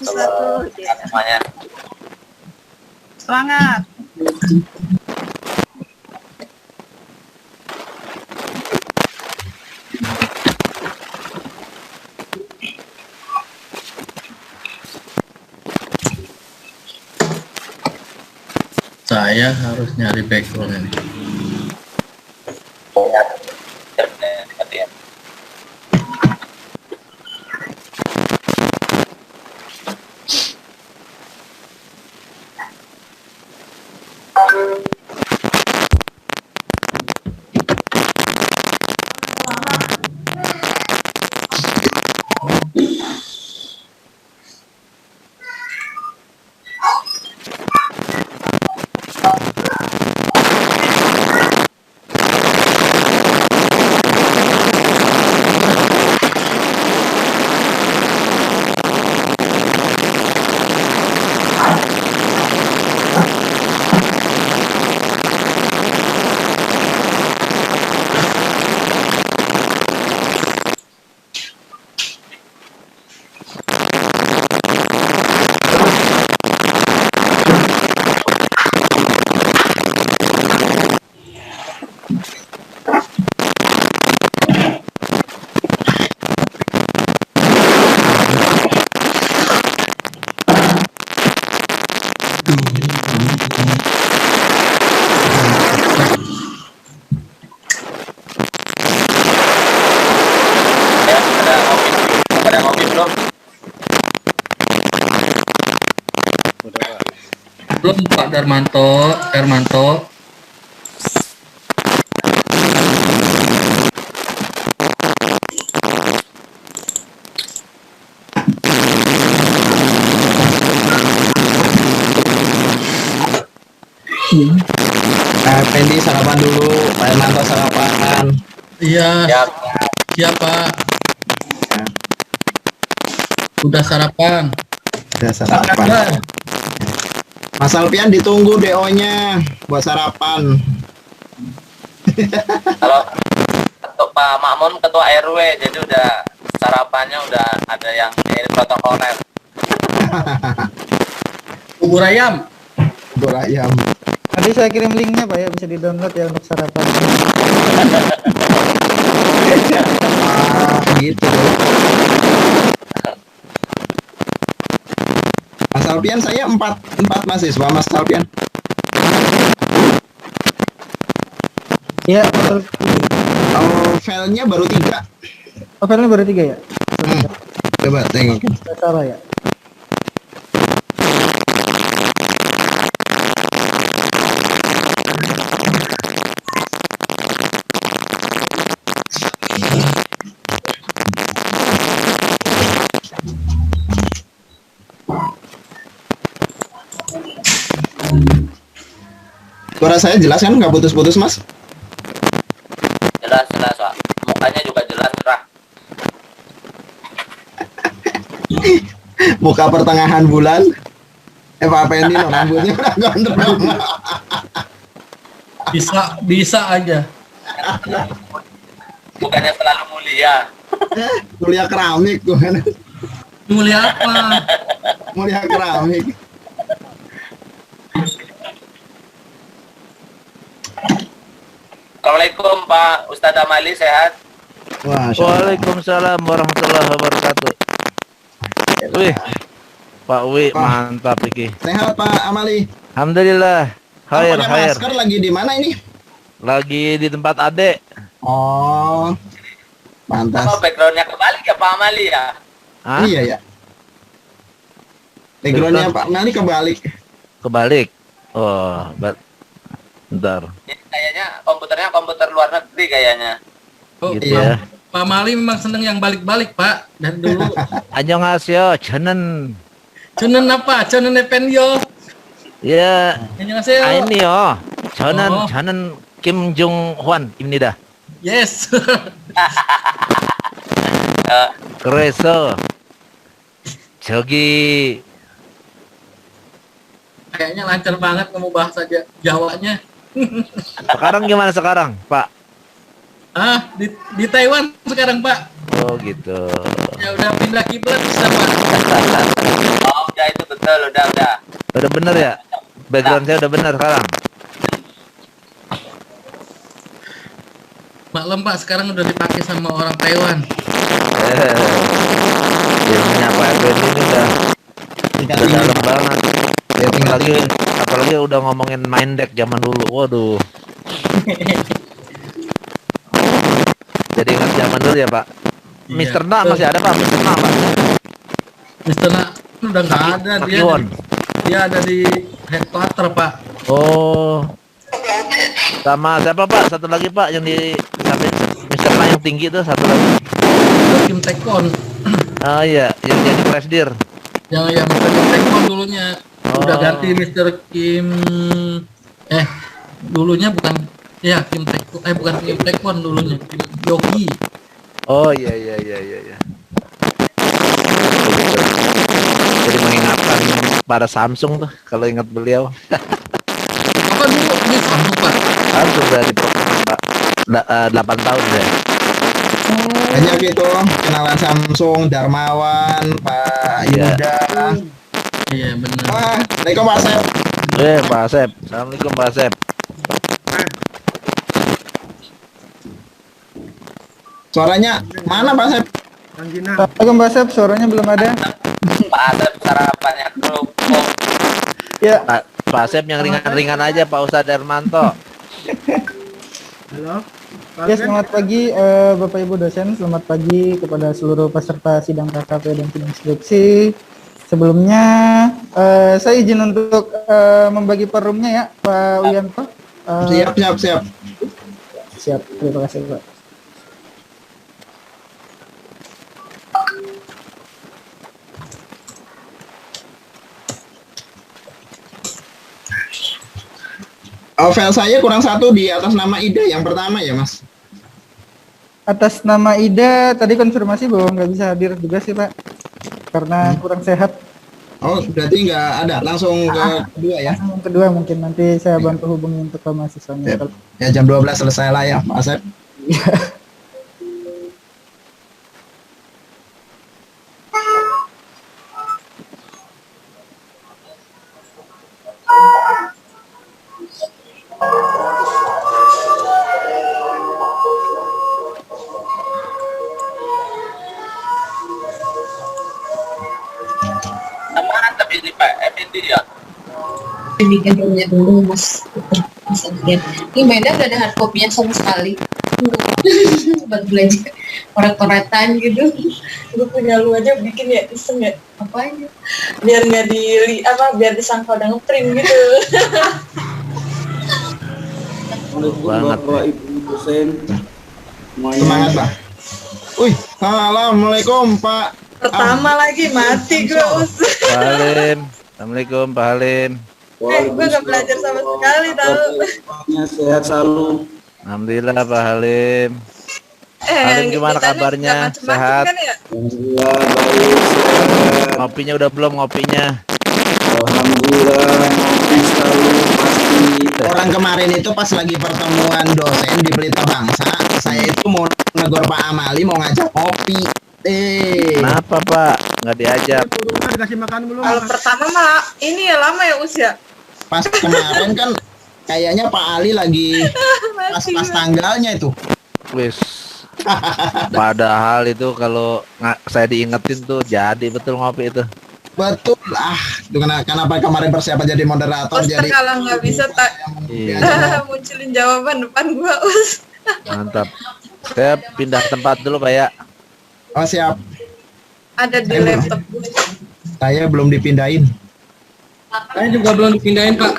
warahmatullahi wabarakatuh semuanya. Semangat. Saya harus nyari background ini. Ada ngopi belum? Belum Pak Darmanto. Pendi sarapan dulu, Pak Hermanto sarapan. Iya, Ya, siapa? Udah sarapan. Udah sarapan. Mas Alpian ditunggu DO-nya buat sarapan. kalau untuk Pak Makmun ketua RW, jadi udah sarapannya udah ada yang ini protokoler. Bubur ayam. Bubur ayam. Nanti saya kirim linknya Pak ya, bisa di download ya untuk sarapan. Gitu. Mas Alpian saya empat mahasiswa Mas Alpian. Iya, betul. Filenya baru 3. Oh, filenya baru 3 ya? Coba tengokin. Nggak salah ya. Suara saya jelas kan, nggak putus-putus Mas? Jelas Pak. Mukanya juga jelas cerah. Muka pertengahan bulan. Pak Pendi loh, rambutnya udah gondrong. Bisa aja. Bukannya selalu mulia. Kuliah keramik tuh kan. Mulia apa? Mulia keramik. Assalamualaikum Pak Ustadz Amali, sehat? Waalaikumsalam warahmatullahi wabarakatuh. Wih, Pak Wi, mantap iki. Sehat Pak Amali. Alhamdulillah. Khair, Pakai khair. masker lagi di mana ini? Lagi di tempat adek. Oh, pantas. Oh, backgroundnya kebalik ya Pak Amali ya? Hah? Iya ya. Backgroundnya Pak Amali kebalik. Kebalik. Oh, bentar. Ini kayaknya komputernya komputer luar negeri kayaknya. Oh, Gitu ya. Pak Mali memang seneng yang balik-balik Pak. Dan dulu. Annyeonghaseyo, jenen. Cunen apa? Cunen Epenyo. Ya, Annyeonghaseyo. ini yo. Jenen, Oh. jenen Kim Jong Hwan 입니다. Yes. 그래서 저기 Kayaknya lancar banget kamu bahasa Jawanya. sekarang gimana sekarang, Pak? Di Taiwan sekarang Pak. Oh gitu. Ya udah pindah kiblat bisa Pak. Oh, Udah bener ya? Background saya udah bener sekarang. Maklum Pak, sekarang udah dipakai sama orang Taiwan. Ilmunya Pak Effendi ini udah dalam banget. Ya, apalagi udah ngomongin main deck zaman dulu. Waduh. Jadi ingat zaman dulu ya Pak. Iya. Mister Na masih ada Pak? Mister Na Pak? Mister Na udah nggak ada, Makiwon. dia ada di headquarter Pak. Oh. Sama siapa Pak? Satu lagi Pak yang di samping Mister Na yang tinggi tuh, satu lagi. Kim Taekwon. Oh iya, yang jadi presidir. Yang Mister Kim Taekwon dulunya. Udah Oh. ganti Mister Kim. Dulunya bukan. Ya Kim Taekwon. Bukan Kim Taekwon dulunya. Kim Yogi. Oh iya. Jadi mengingatkan pada Samsung tuh kalau ingat beliau. Apa dulu dia Samsung Pak? Samsung udah di Pak. 8 tahun ya. Banyak itu kenalan Samsung, Darmawan, Pak Iya. Yuda. Iya benar. Assalamualaikum Pak Asep. Pak Asep. Assalamualaikum Pak Asep. Suaranya mana Pak Asep? Assalamualaikum Mbak Sep, suaranya belum ada. Pak Asep sarapannya kerupuk. Ya, Pak Asep yang ringan-ringan aja Pak Ustadz Darmanto. ya selamat pagi Bapak Ibu dosen, selamat pagi kepada seluruh peserta sidang KKP dan sidang skripsi. Sebelumnya saya izin untuk membagi per roomnya ya Pak Wiyanto. Siap. Siap, terima kasih Pak. File saya kurang satu di atas nama Ida yang pertama ya Mas. Atas nama Ida tadi konfirmasi bahwa nggak bisa hadir juga sih Pak, karena kurang sehat. Oh berarti nggak ada, langsung ke kedua ya. Yang kedua mungkin nanti saya bantu hubungi untuk ke mahasiswanya. Siap. Ya jam 12 selesai lah ya Pak Asep. Mantap ini Pak Effendi ya. Bikin roomnya dulu mas lihat ini mainnya gak ada hard copy-nya sama sekali buat belajar koret-koretan gitu. Gue punya lu aja bikin ya iseng ya Apa aja biar nggak biar disangka udah ngeprint gitu. Banget. Semangat Pak. Wih, assalamualaikum Pak. Pertama lagi mati gue Pak Halim. Assalamualaikum Pak Halim. gue gak belajar sama sekali tau. Sehat selalu. Alhamdulillah Pak Halim. Halim gimana kabarnya? Sehat? Kan ya? Alhamdulillah baik sehat. Ngopinya udah belum ngopinya? Alhamdulillah ngopi selalu pasti. Orang kemarin itu pas lagi pertemuan dosen di Pelita Bangsa, saya itu mau negor Pak Amali mau ngajak kopi. Kenapa Pak? Nggak diajak? Kalau pertama mah ini ya lama ya usia. Pas kemarin kan kayaknya Pak Ali lagi pas tanggalnya itu. Wis. Padahal itu kalau saya diingetin tuh jadi betul ngopi itu. Betul lah. Itu kenapa kemarin persiapan jadi moderator Poster jadi. kalau nggak bisa tak Iya. munculin jawaban depan gua us. Mantap. Saya pindah tempat dulu Pak ya. Oh siap. Ada di laptop gue. Saya belum dipindahin. Saya juga belum dipindahin Pak.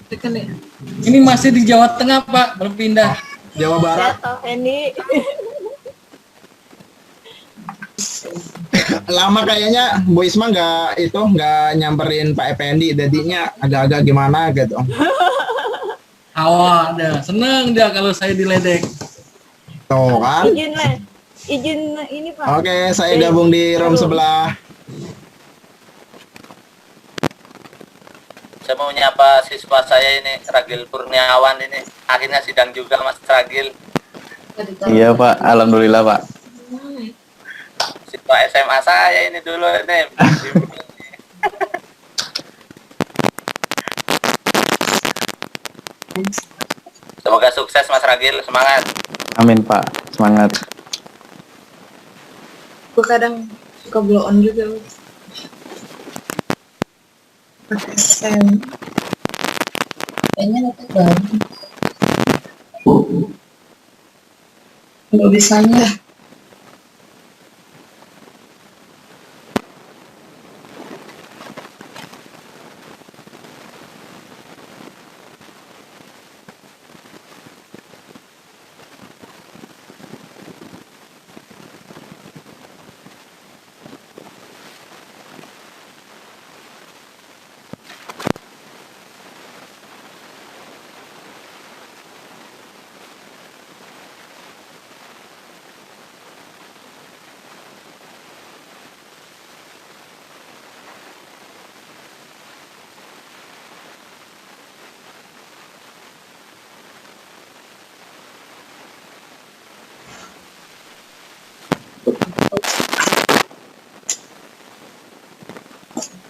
Tekan ya. Ini masih di Jawa Tengah Pak, belum pindah. Jawa Barat. Lama kayaknya Bu Isma nggak nyamperin Pak Effendi, jadinya agak-agak gimana gitu. Awal dia seneng dia kalau saya diledek. Tuh kan. Izin ini Pak. Oke, saya gabung di room sebelah. Saya mau nyapa siswa saya ini Ragil Kurniawan ini. Akhirnya sidang juga Mas Ragil. Iya Pak, alhamdulillah Pak. mahasiswa SMA saya ini dulu ini. Semoga sukses Mas Ragil, semangat. Amin Pak, semangat. Gue kadang suka blow on juga. Pakai sen. Kayaknya ngetek banget. Nggak bisanya.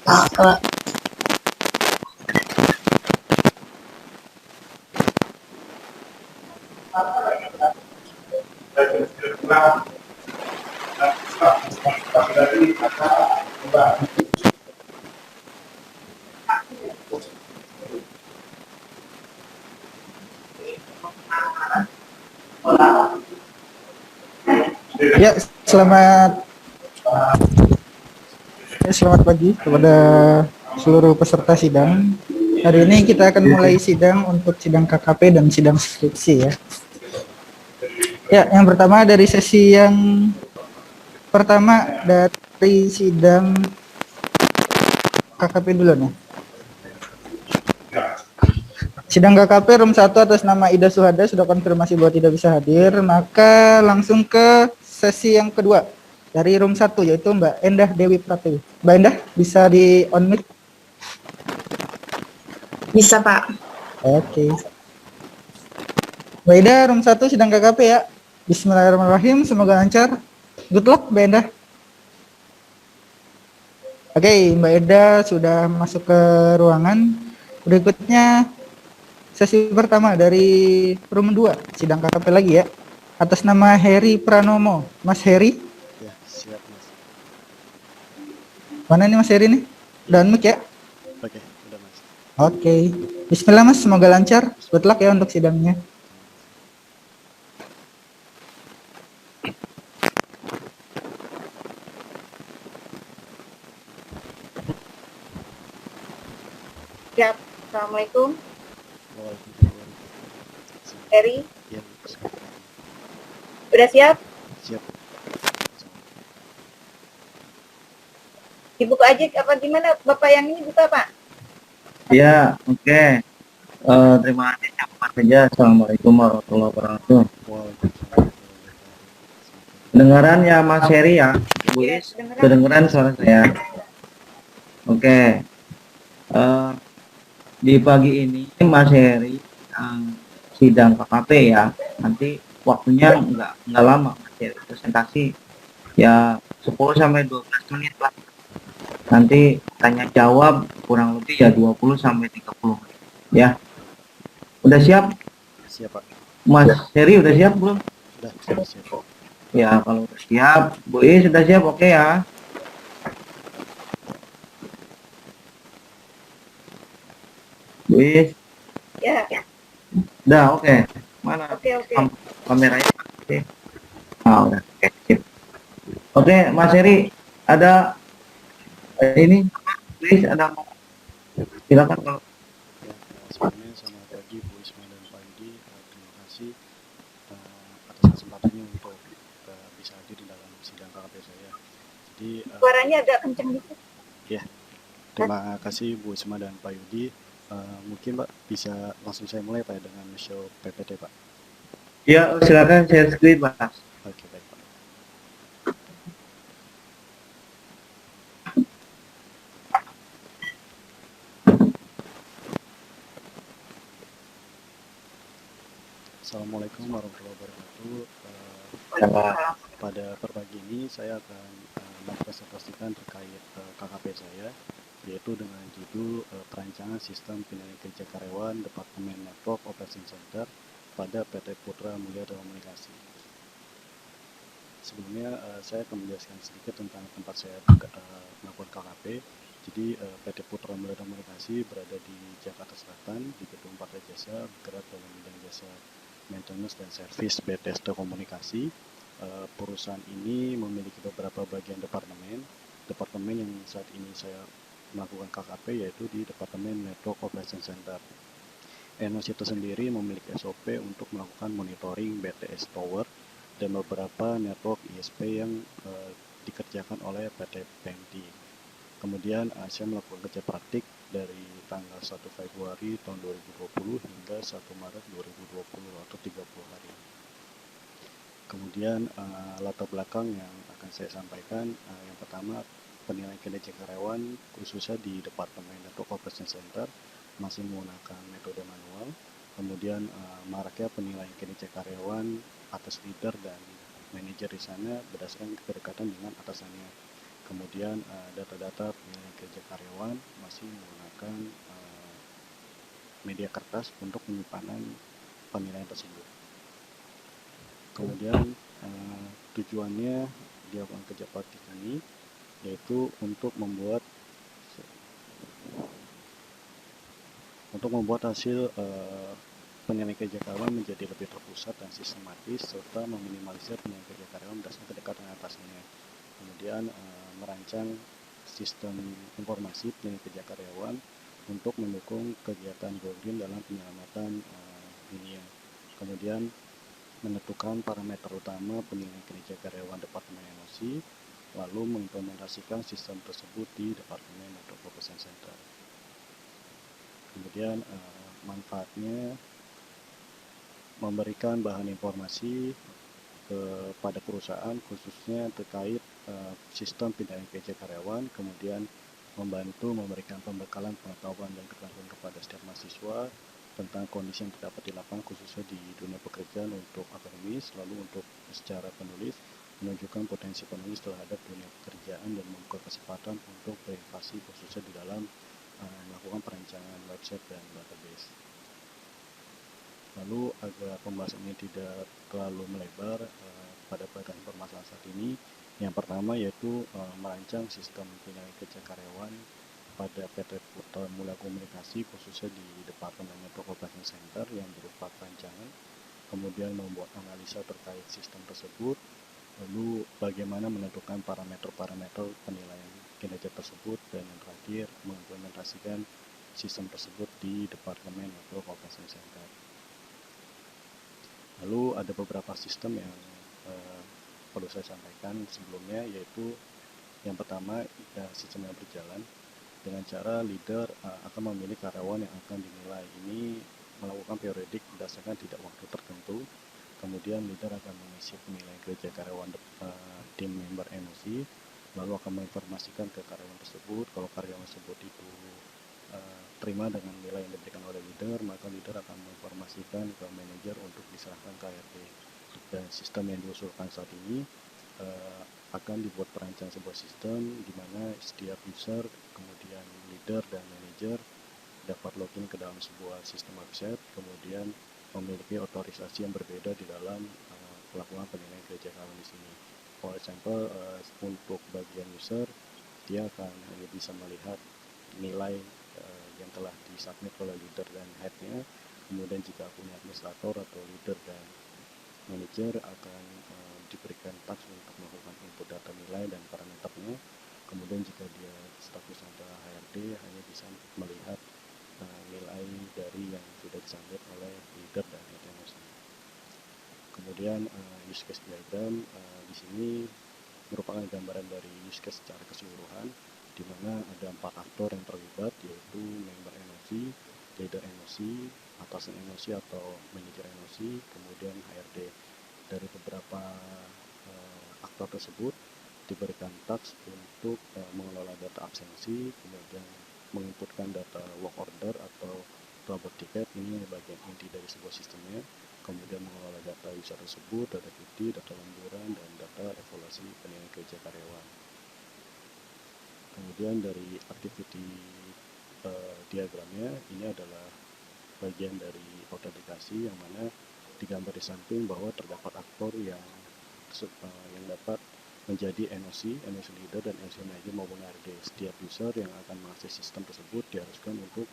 Kakak. Ya, selamat pagi kepada seluruh peserta sidang. Hari ini kita akan mulai sidang untuk sidang KKP dan sidang skripsi ya. Ya, yang pertama dari sesi yang pertama dari sidang KKP dulu nih. Sidang KKP room 1 atas nama Ida Suhada sudah konfirmasi bahwa tidak bisa hadir, maka langsung ke sesi yang kedua dari room 1 yaitu Mbak Endah Dewi Pratiwi. Mbak Endah bisa di on mic? Bisa Pak. Oke. Mbak Endah room 1 sidang KKP ya. Bismillahirrahmanirrahim, semoga lancar. Good luck Mbak Endah. Oke, Mbak Endah sudah masuk ke ruangan. Berikutnya sesi pertama dari room 2 sidang KKP lagi ya. Atas nama Heri Pranomo. Mas Heri? Ya, siap Mas. Mana nih Mas Heri nih? Udah mic ya? Oke, udah Mas. Oke. Bismillah Mas, semoga lancar. Good luck ya untuk sidangnya. Siap. Assalamualaikum. Waalaikumsalam. Eri, Ya, udah siap? siap. Dibuka aja apa gimana? Bapak yang ini buka Pak? Ya, oke. Terima kasih siapa saja. Assalamualaikum warahmatullahi wabarakatuh. Waalaikumsalam. Kedengaran ya Mas Heri ya? Bu Ya, Is, kedengeran. kedengaran suara saya? Oke. Di pagi ini Mas Heri sidang KKP ya. Nanti waktunya nggak lama Mas Heri presentasi ya 10 sampai 12 menit lah. Nanti tanya jawab kurang lebih ya 20 sampai 30 menit ya. Udah siap? Siap, Pak. Mas Heri udah siap belum? Sudah siap. Ya, kalau udah siap, Bu Is sudah siap, oke ya. Bu Is, Ya. udah oke. Mana Oke. kameranya? Oke. Ah, udah. Oke, sip. Oke, Mas Heri, ada ini, Bu Is ada mau silakan kalau Ya, sebelumnya selamat pagi Bu Isma dan Pak Yudi. Terima kasih atas kesempatannya untuk bisa hadir di dalam sidang KKP saya. Jadi Suaranya agak kencang dikit. ya, terima kasih Bu Isma dan Pak Yudi. Mungkin Pak bisa langsung saya mulai Pak ya, dengan show PPT Pak. ya silakan share screen, Mas. Oke, baik Pak. Assalamualaikum warahmatullahi wabarakatuh. Pada pagi ini saya akan mempresentasikan terkait KKP saya, yaitu dengan judul perancangan sistem penilaian kerja karyawan Departemen Network Operation Center pada PT Putra Mulia Telekomunikasi. Sebelumnya saya akan menjelaskan sedikit tentang tempat saya melakukan KKP. Jadi PT Putra Mulia Telekomunikasi berada di Jakarta Selatan di Gedung Partai Jasa, bergerak dalam bidang jasa maintenance dan service BTS Telekomunikasi. Perusahaan ini memiliki beberapa bagian departemen. Departemen yang saat ini saya melakukan KKP yaitu di Departemen Network Operation Center. NOC itu sendiri memiliki SOP untuk melakukan monitoring BTS Tower dan beberapa network ISP yang dikerjakan oleh PT PMT. Kemudian saya melakukan kerja praktik dari tanggal 1 Februari tahun 2020 hingga 1 Maret 2020 atau 30 hari. Kemudian latar belakang yang akan saya sampaikan, yang pertama penilaian kinerja karyawan khususnya di Departemen Network Operation Center masih menggunakan metode manual. Kemudian maraknya penilaian kinerja karyawan atas leader dan manajer di sana berdasarkan kedekatan dengan atasannya. Kemudian data-data penilaian kerja karyawan masih menggunakan media kertas untuk penyimpanan penilaian tersebut. Kemudian tujuannya dilakukan kerja praktik ini yaitu untuk membuat hasil penilaian kerja karyawan menjadi lebih terpusat dan sistematis serta meminimalisir penilaian kerja karyawan berdasarkan kedekatan atasnya. Kemudian merancang sistem informasi penilaian kerja karyawan untuk mendukung kegiatan Go-Green dalam penyelamatan dunia. Kemudian menentukan parameter utama penilaian kinerja karyawan Departemen NOC, lalu mengimplementasikan sistem tersebut di Departemen Network Operation Center. Kemudian manfaatnya memberikan bahan informasi kepada perusahaan khususnya terkait sistem penilaian kerja karyawan, kemudian membantu memberikan pembekalan pengetahuan dan keterampilan kepada setiap mahasiswa tentang kondisi yang terdapat di lapangan khususnya di dunia pekerjaan untuk akademis, lalu untuk secara penulis menunjukkan potensi penulis terhadap dunia pekerjaan dan membuka kesempatan untuk berinovasi khususnya di dalam melakukan perancangan website dan database. Lalu agar pembahasan ini tidak terlalu melebar pada permasalahan saat ini, yang pertama yaitu merancang sistem penilaian kerja karyawan pada PT Putra Mulia Komunikasi khususnya di Departemen Network Operation Center yang berupa perancangan, kemudian membuat analisa terkait sistem tersebut, lalu bagaimana menentukan parameter-parameter penilaian kinerja tersebut, dan yang terakhir mengimplementasikan sistem tersebut di Departemen Network Operation Center. Lalu ada beberapa sistem yang perlu saya sampaikan sebelumnya, yaitu yang pertama sistem yang berjalan dengan cara leader akan memilih karyawan yang akan dinilai. Ini melakukan periodik berdasarkan tidak waktu tertentu. Kemudian leader akan mengisi penilaian kerja karyawan tim member NOC, lalu akan menginformasikan ke karyawan tersebut. Kalau karyawan tersebut itu terima dengan nilai yang diberikan oleh leader, maka leader akan menginformasikan ke manajer untuk diserahkan ke HRD. Dan sistem yang diusulkan saat ini akan dibuat perancang sebuah sistem di mana setiap user, kemudian leader dan manajer dapat login ke dalam sebuah sistem website, kemudian memiliki otorisasi yang berbeda di dalam melakukan penilaian kerja karyawan di sini. For example, untuk bagian user, dia akan hanya bisa melihat nilai yang telah disubmit oleh leader dan headnya. Kemudian jika punya administrator atau leader dan manager akan diberikan task untuk melakukan input data nilai dan parameternya. Kemudian jika dia status adalah HRD, hanya bisa melihat nilai dari yang sudah disubmit oleh leader dan headnya. Kemudian use case diagram di sini merupakan gambaran dari use case secara keseluruhan, di mana ada 4 aktor yang terlibat, yaitu member NOC, leader NOC, atasan NOC atau manajer NOC, kemudian HRD. Dari beberapa aktor tersebut diberikan task untuk mengelola data absensi, kemudian menginputkan data work order atau trouble ticket, ini bagian inti dari sebuah sistemnya, kemudian mengelola data user tersebut, data cuti, data lemburan, dan data evaluasi penilaian kerja karyawan. Kemudian dari activity diagramnya ini adalah bagian dari autentikasi yang mana digambar di samping bahwa terdapat aktor yang dapat menjadi NOC leader dan NOC manager maupun ARD. Setiap user yang akan mengakses sistem tersebut diharuskan untuk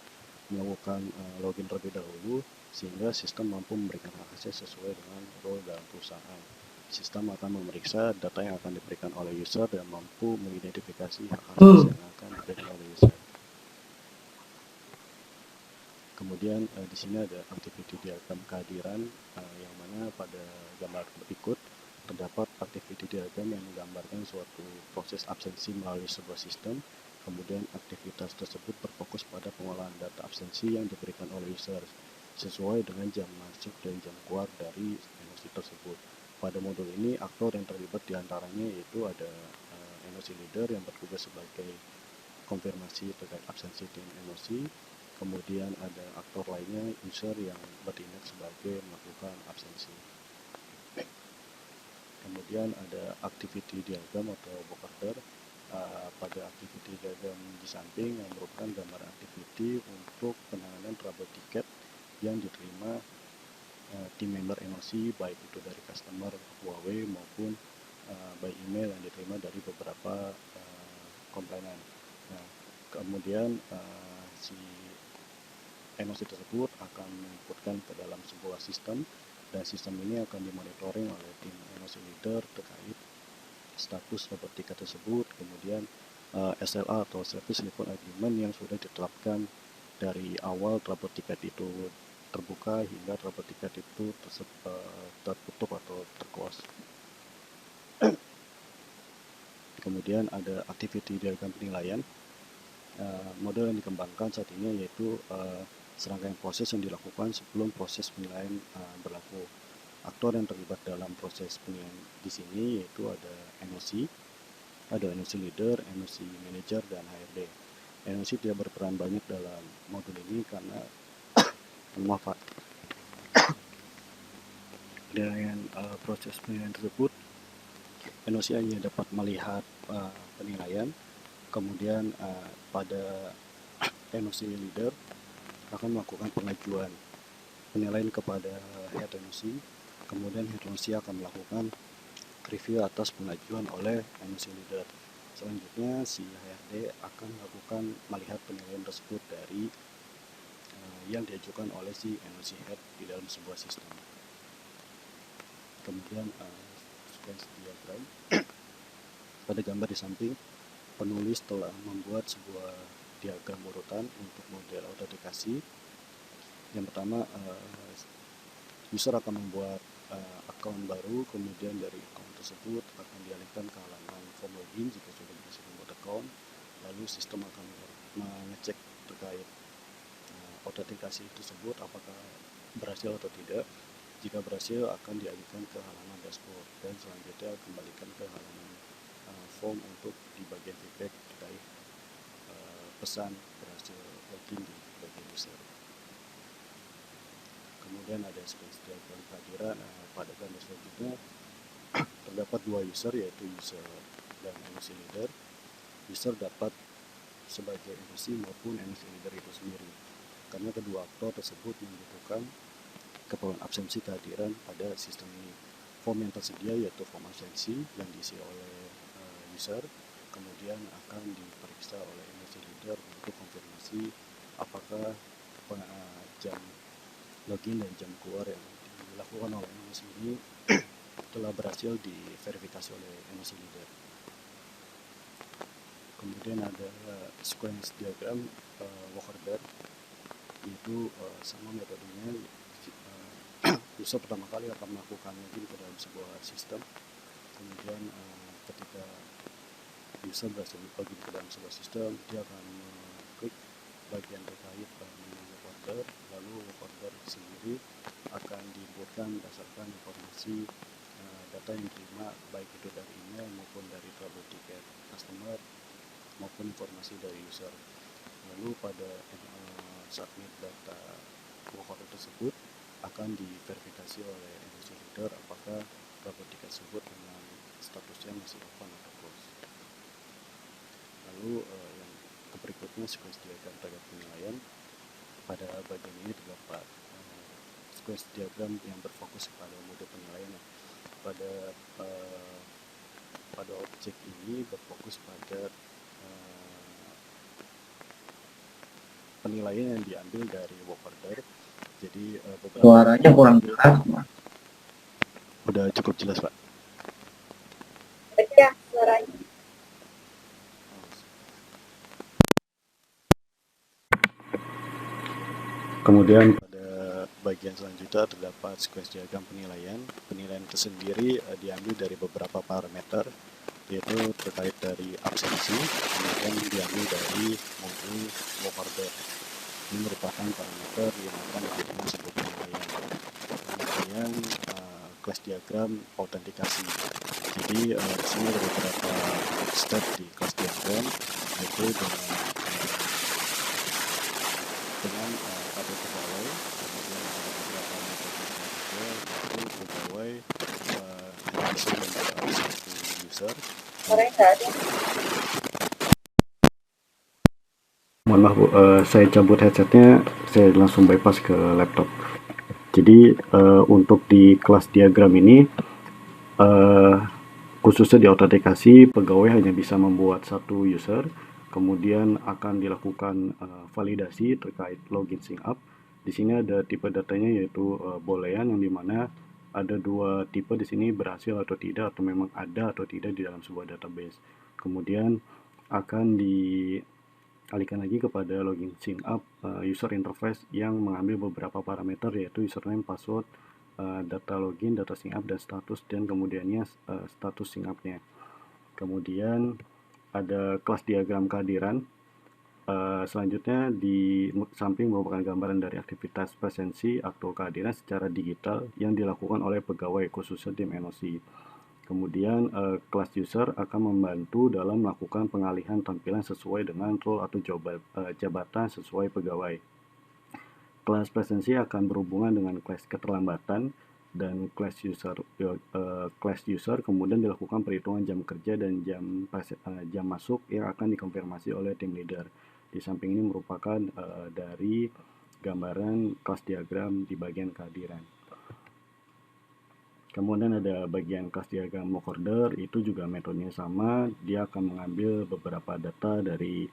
melakukan login terlebih dahulu sehingga sistem mampu memberikan akses sesuai dengan role dalam perusahaan. Sistem akan memeriksa data yang akan diberikan oleh user dan mampu mengidentifikasi hak akses yang akan diberikan oleh user. Kemudian di sini ada activity diagram kehadiran yang mana pada gambar berikut terdapat activity diagram yang menggambarkan suatu proses absensi melalui sebuah sistem. Kemudian aktivitas tersebut berfokus pada pengolahan data absensi yang diberikan oleh user sesuai dengan jam masuk dan jam keluar dari NOC tersebut. Pada modul ini aktor yang terlibat diantaranya yaitu ada NOC leader yang bertugas sebagai konfirmasi terkait absensi tim NOC. Kemudian ada aktor lainnya user yang bertindak sebagai melakukan absensi. Kemudian ada activity diagram atau work order. Pada activity diagram di samping yang merupakan gambaran activity untuk penanganan trouble ticket yang diterima tim member NOC baik itu dari customer Huawei maupun by email yang diterima dari beberapa komplainan. Nah, kemudian si NOC tersebut akan menginputkan ke dalam sebuah sistem dan sistem ini akan dimonitoring oleh tim NOC leader terkait status trouble ticket tersebut, kemudian SLA atau Service Level Agreement yang sudah ditetapkan dari awal trouble ticket itu terbuka hingga trouble ticket itu tertutup atau terclose. Kemudian ada activity diagram penilaian. Model yang dikembangkan saat ini yaitu serangkaian proses yang dilakukan sebelum proses penilaian berlaku. Aktor yang terlibat dalam proses penilaian di sini yaitu ada NOC, ada NOC leader, NOC manager, dan HRD. NOC tidak berperan banyak dalam modul ini karena manfaat penilaian proses penilaian tersebut. NOC hanya dapat melihat penilaian, kemudian pada NOC leader akan melakukan pengajuan penilaian kepada head NOC. Kemudian head NOC akan melakukan review atas pengajuan oleh NOC leader. Selanjutnya si HRD akan melakukan melihat penilaian tersebut dari yang diajukan oleh si NOC head di dalam sebuah sistem. Kemudian sequence diagram. Pada gambar di samping, penulis telah membuat sebuah diagram urutan untuk model autentikasi. Yang pertama, user akan membuat akun baru, kemudian dari akun tersebut akan dialihkan ke halaman form login jika sudah berhasil membuat akun, lalu sistem akan mengecek terkait autentikasi tersebut apakah berhasil atau tidak. Jika berhasil akan dialihkan ke halaman dashboard dan selanjutnya kembalikan ke halaman form untuk di bagian feedback terkait pesan berhasil login di bagian user. Kemudian ada sequence diagram kehadiran. Pada gambar selanjutnya terdapat dua user yaitu user dan NOC leader. User dapat sebagai NOC maupun NOC leader itu sendiri karena kedua aktor tersebut membutuhkan keperluan absensi kehadiran pada sistem ini. Form yang tersedia yaitu form absensi yang diisi oleh user, kemudian akan diperiksa oleh NOC leader untuk konfirmasi apakah jam login dan jam keluar yang dilakukan oleh NOC ini telah berhasil diverifikasi oleh NOC leader. Kemudian ada sequence diagram work order, yaitu sama metodenya. User pertama kali akan melakukan login ke dalam sebuah sistem, kemudian ketika user berhasil login ke dalam sebuah sistem, dia akan mengklik bagian terkait menu work order, lalu work order sendiri akan diinputkan berdasarkan informasi data yang diterima baik itu dari email maupun dari trouble ticket customer maupun informasi dari user. Lalu pada submit data work order tersebut akan diverifikasi oleh NOC leader apakah trouble ticket tersebut dengan statusnya masih open atau close. Lalu Lalu yang berikutnya sequence diagram terhadap penilaian. Pada bagian ini terdapat sequence diagram yang berfokus pada mode penilaian. Pada objek ini berfokus pada penilaian yang diambil dari work order. Jadi beberapa Suaranya kurang jelas, Mas. udah cukup jelas, Pak. Iya, suaranya. Kemudian pada bagian selanjutnya terdapat sequence diagram penilaian. Penilaian itu sendiri diambil dari beberapa parameter, yaitu terkait dari absensi, kemudian diambil dari modul work order. Ini merupakan parameter yang akan dijadikan sebuah penilaian. Kemudian class diagram autentikasi. Jadi di sini ada beberapa step di class diagram, yaitu dengan tabel pegawai, kemudian ada beberapa metode juga, yaitu pegawai bisa menjadi satu user. Suaranya nggak ada. Mohon maaf Bu, saya cabut headsetnya, saya langsung bypass ke laptop. Jadi untuk di kelas diagram ini, khususnya di autentikasi, pegawai hanya bisa membuat satu user, kemudian akan dilakukan validasi terkait login sync up. Di sini ada tipe datanya yaitu boolean, yang dimana ada dua tipe di sini, berhasil atau tidak, atau memang ada atau tidak di dalam sebuah database. Kemudian akan dialihkan lagi kepada login sync up user interface yang mengambil beberapa parameter, yaitu username, password, data login, data sync up, dan status, dan kemudiannya status sync up-nya. Kemudian ada kelas diagram kehadiran. Selanjutnya di samping merupakan gambaran dari aktivitas presensi atau kehadiran secara digital yang dilakukan oleh pegawai, khususnya tim NOC. Kemudian kelas user akan membantu dalam melakukan pengalihan tampilan sesuai dengan role atau jabatan sesuai pegawai. Kelas presensi akan berhubungan dengan kelas keterlambatan, dan kelas user kemudian dilakukan perhitungan jam kerja dan jam masuk yang akan dikonfirmasi oleh tim leader. Di samping ini merupakan dari gambaran kelas diagram di bagian kehadiran. Kemudian ada bagian kelas diagram work order, itu juga metodenya sama. Dia akan mengambil beberapa data dari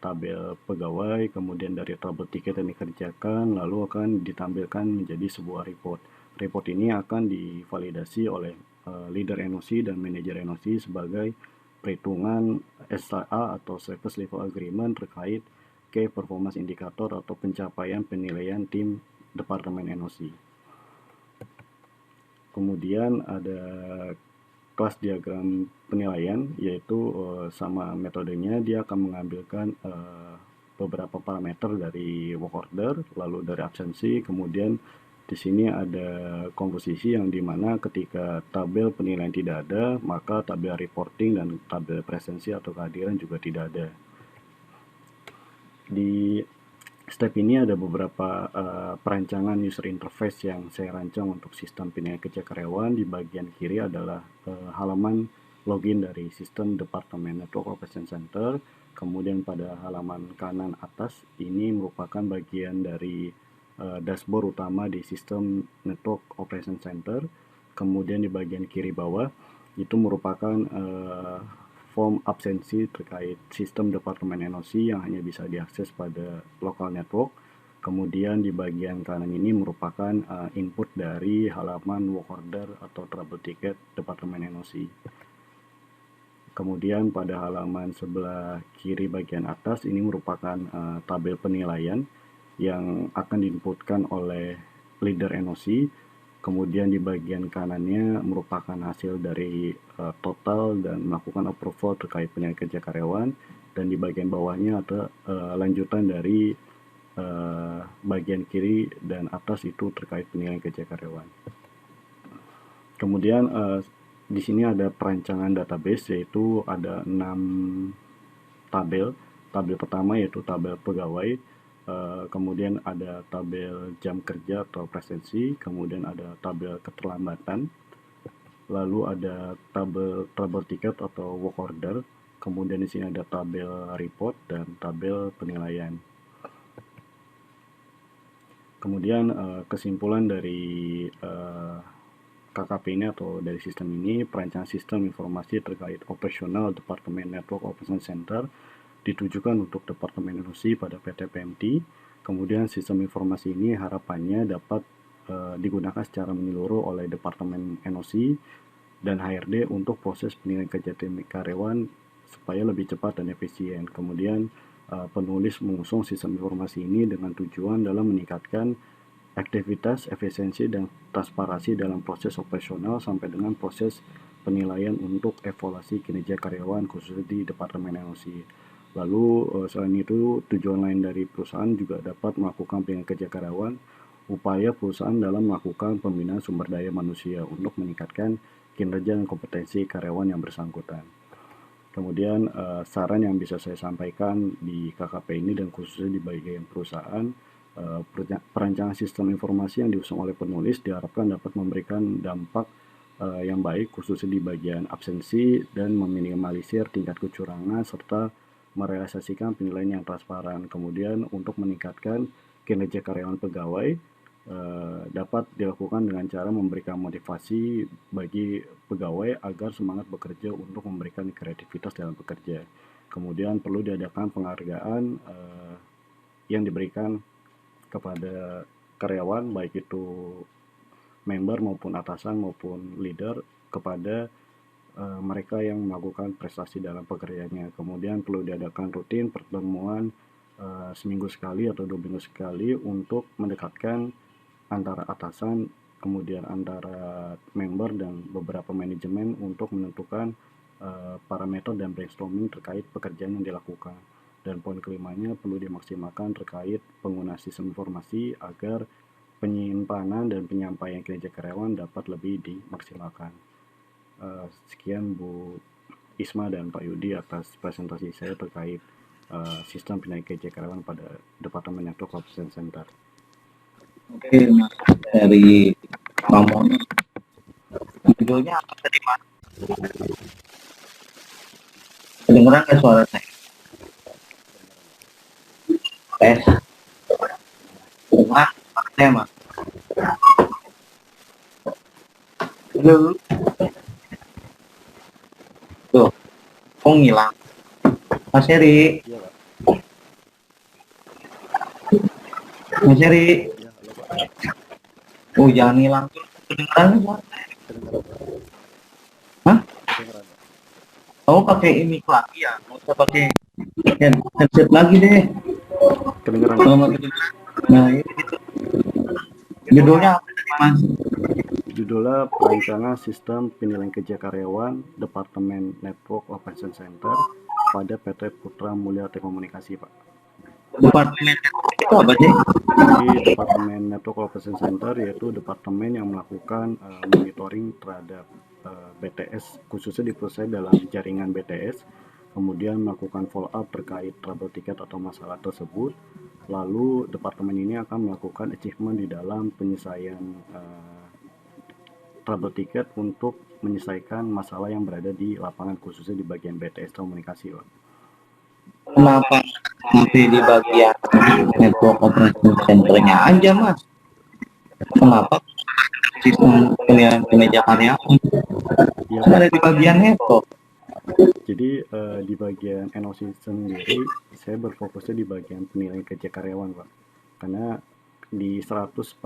tabel pegawai, kemudian dari tabel tiket yang dikerjakan, lalu akan ditampilkan menjadi sebuah report. Report ini akan divalidasi oleh leader NOC dan manajer NOC sebagai perhitungan SLA atau Service Level Agreement terkait Key Performance Indicator atau pencapaian penilaian tim Departemen NOC. Kemudian ada kelas diagram penilaian, yaitu sama metodenya, dia akan mengambilkan beberapa parameter dari work order, lalu dari absensi, kemudian di sini ada komposisi yang dimana ketika tabel penilaian tidak ada, maka tabel reporting dan tabel presensi atau kehadiran juga tidak ada. Di step ini ada beberapa perancangan user interface yang saya rancang untuk sistem penilaian kerja karyawan. Di bagian kiri adalah halaman login dari sistem Departemen Network Operation Center. Kemudian pada halaman kanan atas ini merupakan bagian dari dashboard utama di sistem Network Operation Center. Kemudian di bagian kiri bawah itu merupakan form absensi terkait sistem Departemen NOC yang hanya bisa diakses pada local network. Kemudian di bagian kanan ini merupakan input dari halaman work order atau trouble ticket Departemen NOC. Kemudian pada halaman sebelah kiri bagian atas ini merupakan tabel penilaian yang akan diinputkan oleh leader NOC. Kemudian di bagian kanannya merupakan hasil dari total dan melakukan approval terkait penilaian kerja karyawan, dan di bagian bawahnya ada lanjutan dari bagian kiri dan atas itu terkait penilaian kerja karyawan. Kemudian di sini ada perancangan database, yaitu ada 6 tabel. Tabel pertama yaitu tabel pegawai. Kemudian ada tabel jam kerja atau presensi, kemudian ada tabel keterlambatan, lalu ada tabel trouble ticket atau work order, Kemudian di sini ada tabel report dan tabel penilaian. Kemudian kesimpulan dari KKP ini atau dari sistem ini, perancangan sistem informasi terkait operasional Departemen Network Operation Center ditujukan untuk Departemen NOC pada PT PMT. Kemudian sistem informasi ini harapannya dapat digunakan secara menyeluruh oleh Departemen NOC dan HRD untuk proses penilaian kerja karyawan supaya lebih cepat dan efisien. Kemudian penulis mengusung sistem informasi ini dengan tujuan dalam meningkatkan aktivitas, efisiensi, dan transparansi dalam proses operasional sampai dengan proses penilaian untuk evaluasi kinerja karyawan khususnya di Departemen NOC. Lalu selain itu tujuan lain dari perusahaan juga dapat melakukan penilaian kerja karyawan, upaya perusahaan dalam melakukan pembinaan sumber daya manusia untuk meningkatkan kinerja dan kompetensi karyawan yang bersangkutan. Kemudian saran yang bisa saya sampaikan di KKP ini dan khususnya di bagian perusahaan, perancangan sistem informasi yang diusung oleh penulis diharapkan dapat memberikan dampak yang baik khususnya di bagian absensi dan meminimalisir tingkat kecurangan serta merealisasikan penilaian yang transparan. Kemudian untuk meningkatkan kinerja karyawan pegawai dapat dilakukan dengan cara memberikan motivasi bagi pegawai agar semangat bekerja untuk memberikan kreativitas dalam bekerja. Kemudian perlu diadakan penghargaan yang diberikan kepada karyawan baik itu member maupun atasan maupun leader kepada mereka yang melakukan prestasi dalam pekerjaannya. Kemudian perlu diadakan rutin pertemuan seminggu sekali atau 2 minggu sekali untuk mendekatkan antara atasan, kemudian antara member dan beberapa manajemen untuk menentukan parameter dan brainstorming terkait pekerjaan yang dilakukan. Dan poin kelimanya perlu dimaksimalkan terkait penggunaan sistem informasi agar penyimpanan dan penyampaian kinerja karyawan dapat lebih dimaksimalkan. Sekian Bu Isma dan Pak Yudi atas presentasi saya terkait sistem penilaian kinerja karyawan pada Departemen Network Operation Center. Oke, Mas, dari Mamon. Judulnya apa tadi, Mas? Kedengeran nggak suara saya? Tes. Mas, pakai Mas. Halo. Tuh, kok ngilang? Mas Heri. Mas Heri. Oh, jangan hilang. Kedengeran nggak? Hah? Kamu pakai ini lagi ya? Nggak usah pakai headset lagi deh. Kedengeran. Nah, itu. Judulnya apa tadi, Mas? Judulnya perancangan sistem penilaian kerja karyawan Departemen Network Operation Center pada PT Putra Mulia Telekomunikasi, Pak. Departemen itu apa sih? Jadi Departemen Network Operation Center yaitu departemen yang melakukan monitoring terhadap BTS khususnya diproses dalam jaringan BTS, kemudian melakukan follow up terkait trouble ticket atau masalah tersebut. Lalu departemen ini akan melakukan achievement di dalam penyelesaian trouble ticket untuk menyelesaikan masalah yang berada di lapangan khususnya di bagian BTS komunikasi, Pak. Kenapa masih di bagian network operation center-nya aja, Mas? Kenapa sistem penilaian kinerja karyawan? Ya, ada di bagian network. Jadi di bagian NOC sendiri saya berfokusnya di bagian penilaian kerja karyawan, Pak. Karena di 114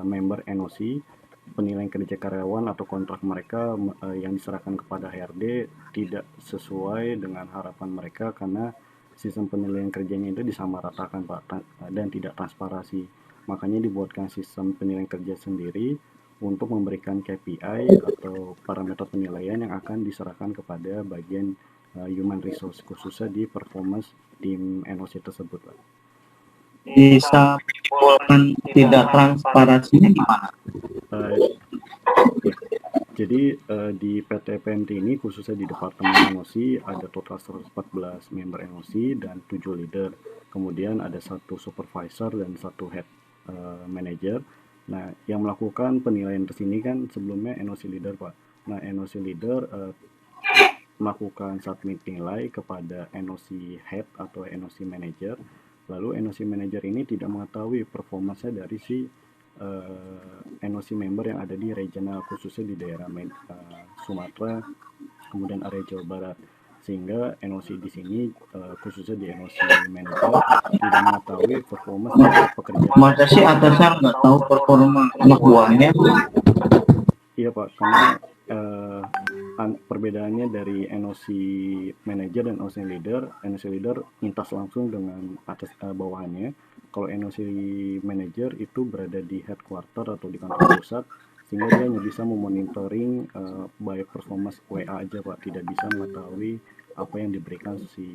member NOC penilaian kerja karyawan atau kontrak mereka yang diserahkan kepada HRD tidak sesuai dengan harapan mereka karena sistem penilaian kerjanya itu disamaratakan, Pak, dan tidak transparansi. Makanya dibuatkan sistem penilaian kerja sendiri untuk memberikan KPI atau parameter penilaian yang akan diserahkan kepada bagian human resource khususnya di performance tim NOC tersebut, Pak. Bisa menimbulkan tidak transparansinya gimana? Jadi di PT PMT ini khususnya di Departemen NOC ada total 114 member NOC dan 7 leader. Kemudian ada 1 supervisor dan 1 head manager. Nah, yang melakukan penilaian di sini kan sebelumnya NOC leader, Pak. Nah, NOC leader melakukan submit nilai kepada NOC head atau NOC manager. Lalu NOC manager ini tidak mengetahui performanya dari si NOC member yang ada di regional, khususnya di daerah Sumatera, kemudian area Jawa Barat, sehingga NOC di sini khususnya di NOC manager tidak mengetahui performa pekerjaan. Masa sih atasan nggak tahu performa anak buahnya? Iya Pak, karena perbedaannya dari NOC manager dan NOC leader lintas langsung dengan atas bawahannya. Kalau NOC manager itu berada di headquarter atau di kantor pusat, sehingga dia hanya bisa memonitoring by performance WA aja Pak, tidak bisa mengetahui apa yang diberikan si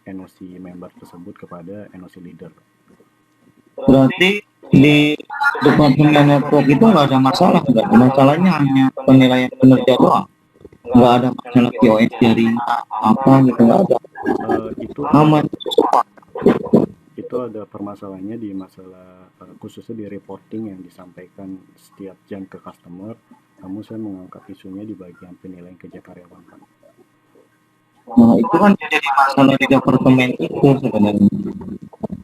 NOC member tersebut kepada NOC leader. Berarti di departemen network itu nggak ada masalah, nggak? Masalahnya hanya penilaian kinerja doang, nggak ada masalah QoS jaringan apa gitu, nggak ada. Itu Aman. itu ada permasalahannya di masalah khususnya di reporting yang disampaikan setiap jam ke customer. Namun saya mengangkat isunya di bagian penilaian kerja karyawan Pak. Nah itu kan jadi masalah di departemen itu sebenarnya.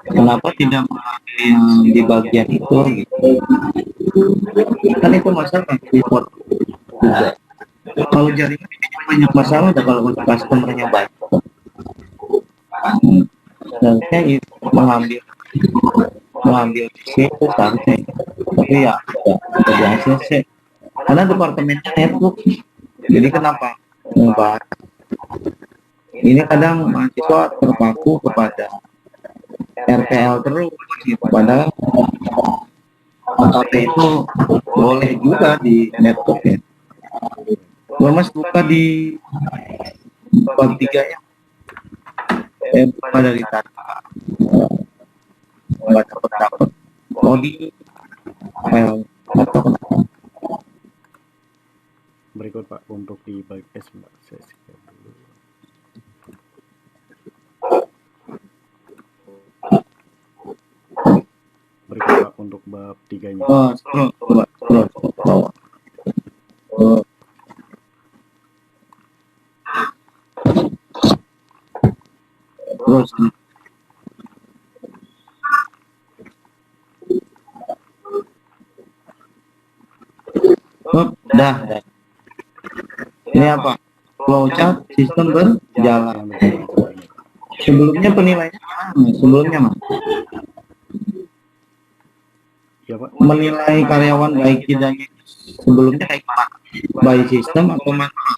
Kenapa tidak mengambil yang di bagian itu gitu? Kan itu masalah report. Kalau jaringan banyak masalah, ada kalau untuk customernya baik. Seharusnya itu mengambil di situ seharusnya. Tapi ya tidak berhasil sih. Karena departemennya network. Jadi kenapa? Mbak, ini kadang mahasiswa terpaku kepada RPL terus gitu, padahal AKP itu boleh juga di network ya. Mas buka di bab 3 ya, buka dari tadi nggak dapet mau di file atau kenapa. Berikut Pak untuk di bab S Mbak, saya skip dulu. Berikut Pak untuk bab 3-nya. Terus dah. Ini apa? Flowchart sistem berjalan. Sebelumnya penilaiannya mana? Sebelumnya Mas? Ya Pak. Menilai karyawan baik tidaknya sebelumnya kayak gimana? By sistem atau manual?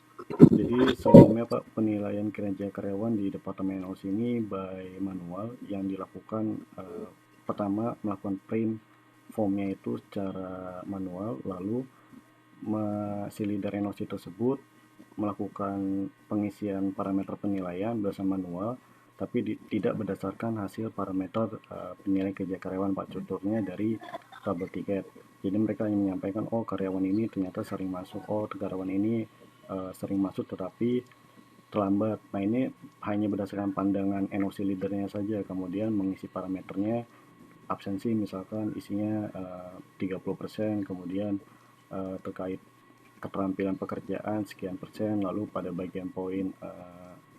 Jadi sebelumnya Pak, penilaian kinerja karyawan di Departemen NOC ini by manual yang dilakukan pertama melakukan print formnya itu secara manual, lalu si leader NOC tersebut melakukan pengisian parameter penilaian berdasarkan manual, tapi tidak berdasarkan hasil parameter penilaian kerja karyawan Pak. Contohnya dari tabel tiket. Jadi mereka hanya menyampaikan, oh karyawan ini ternyata sering masuk, oh karyawan ini sering masuk tetapi terlambat. Nah ini hanya berdasarkan pandangan NOC leadernya saja, kemudian mengisi parameternya absensi misalkan isinya 30%, kemudian terkait keterampilan pekerjaan sekian persen, lalu pada bagian poin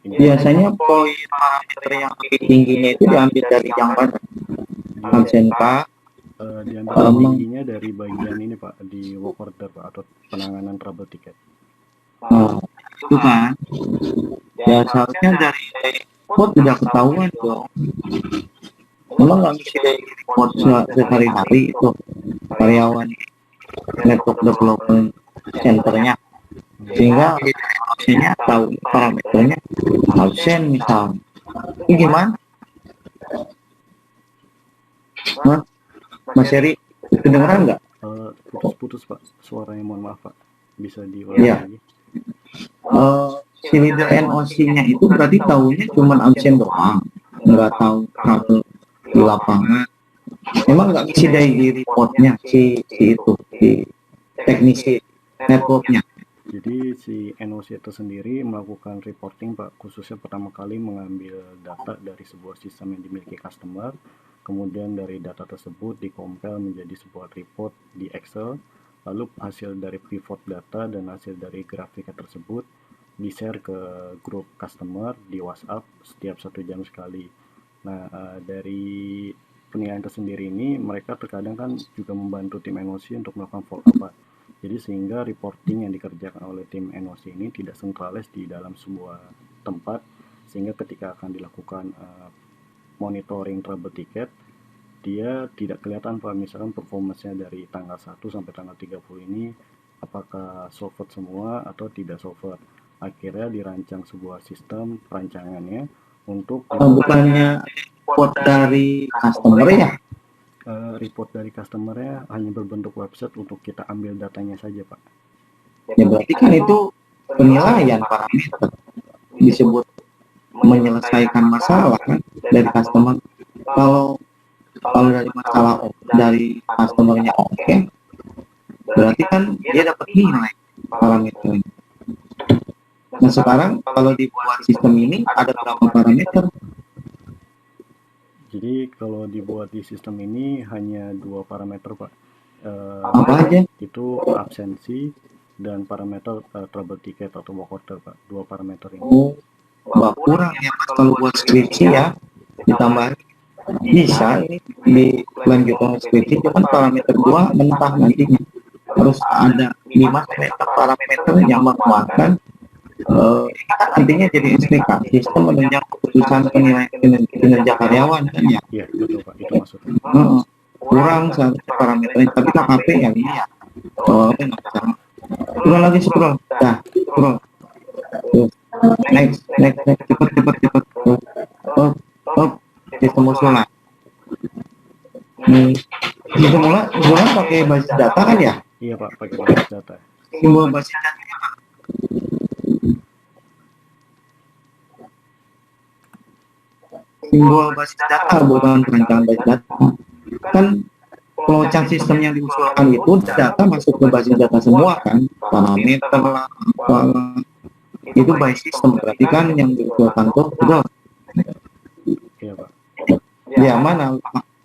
biasanya poin parameter yang lebih tingginya itu diambil dari yang mana? Absen Pak? Diambil tingginya dari bagian ini Pak, di work order Pak, atau penanganan trouble ticket. Itu kan ya seharusnya dari report sudah ketahuan dong. Memang nggak mesti dari report sehari-hari itu karyawan network development centernya, sehingga absennya tahu parameternya absen misalnya. Ini gimana? Mas Heri, kedengeran nggak? Putus-putus Pak, suaranya, mohon maaf Pak, bisa diulang lagi? Si leader NOC-nya itu berarti tahunya cuma absen doang, nggak tahu trouble di lapangan. Memang nggak ngisi dari reportnya si teknisi networknya. Jadi si NOC itu sendiri melakukan reporting Pak, khususnya pertama kali mengambil data dari sebuah sistem yang dimiliki customer, kemudian dari data tersebut dikompil menjadi sebuah report di Excel, lalu hasil dari pivot data dan hasil dari grafiknya tersebut di-share ke grup customer di WhatsApp setiap 1 jam sekali. Nah, dari penilaian tersendiri ini mereka terkadang kan juga membantu tim NOC untuk melakukan follow up, Pak. Jadi sehingga reporting yang dikerjakan oleh tim NOC ini tidak sentralis di dalam sebuah tempat, sehingga ketika akan dilakukan monitoring trouble ticket, dia tidak kelihatan Pak, misalkan performance-nya dari tanggal 1 sampai tanggal 30 ini apakah solved semua atau tidak solved. Akhirnya dirancang sebuah sistem perancangannya untuk Bukannya report dari customer ya? report dari customer-nya hanya berbentuk website untuk kita ambil datanya saja Pak. Ya berarti kan itu penilaian parameter, disebut menyelesaikan masalah kan dari customer. Kalau dari masalah dari customernya oke, berarti kan dia dapat nilai parameternya. Nah sekarang kalau dibuat sistem ini ada berapa parameter? Jadi kalau dibuat di sistem ini hanya 2 parameter Pak. Apa aja? Itu absensi dan parameter trouble ticket atau work order Pak. 2 parameter ini. Oh, wah, kurang ya Mas kalau buat skripsi ya, ditambah bisa ini di lanjutan skripsi, cuman parameter 2 mentah nantinya harus ada 5 parameter yang menguatkan nantinya jadi SPK, sistem menunjang keputusan penilaian kinerja karyawan kan ya. Iya betul Pak, itu maksudnya. Kurang satu parameternya, tapi KKP yang ini ya. Oh, scroll lagi, scroll, dah, scroll. Next, cepet. Oh, sistem usulan. Sistem usulan pakai basis data kan ya? Iya Pak, pakai basis data. Simbol basis data. Simbol basis data bukan perancangan basis data. Kan pelonceng sistem yang diusulkan itu data masuk ke basis data semua kan, parameter lah, apalah. Itu by system, berarti kan yang diusulkan tuh bro. Iya Pak. Ya mana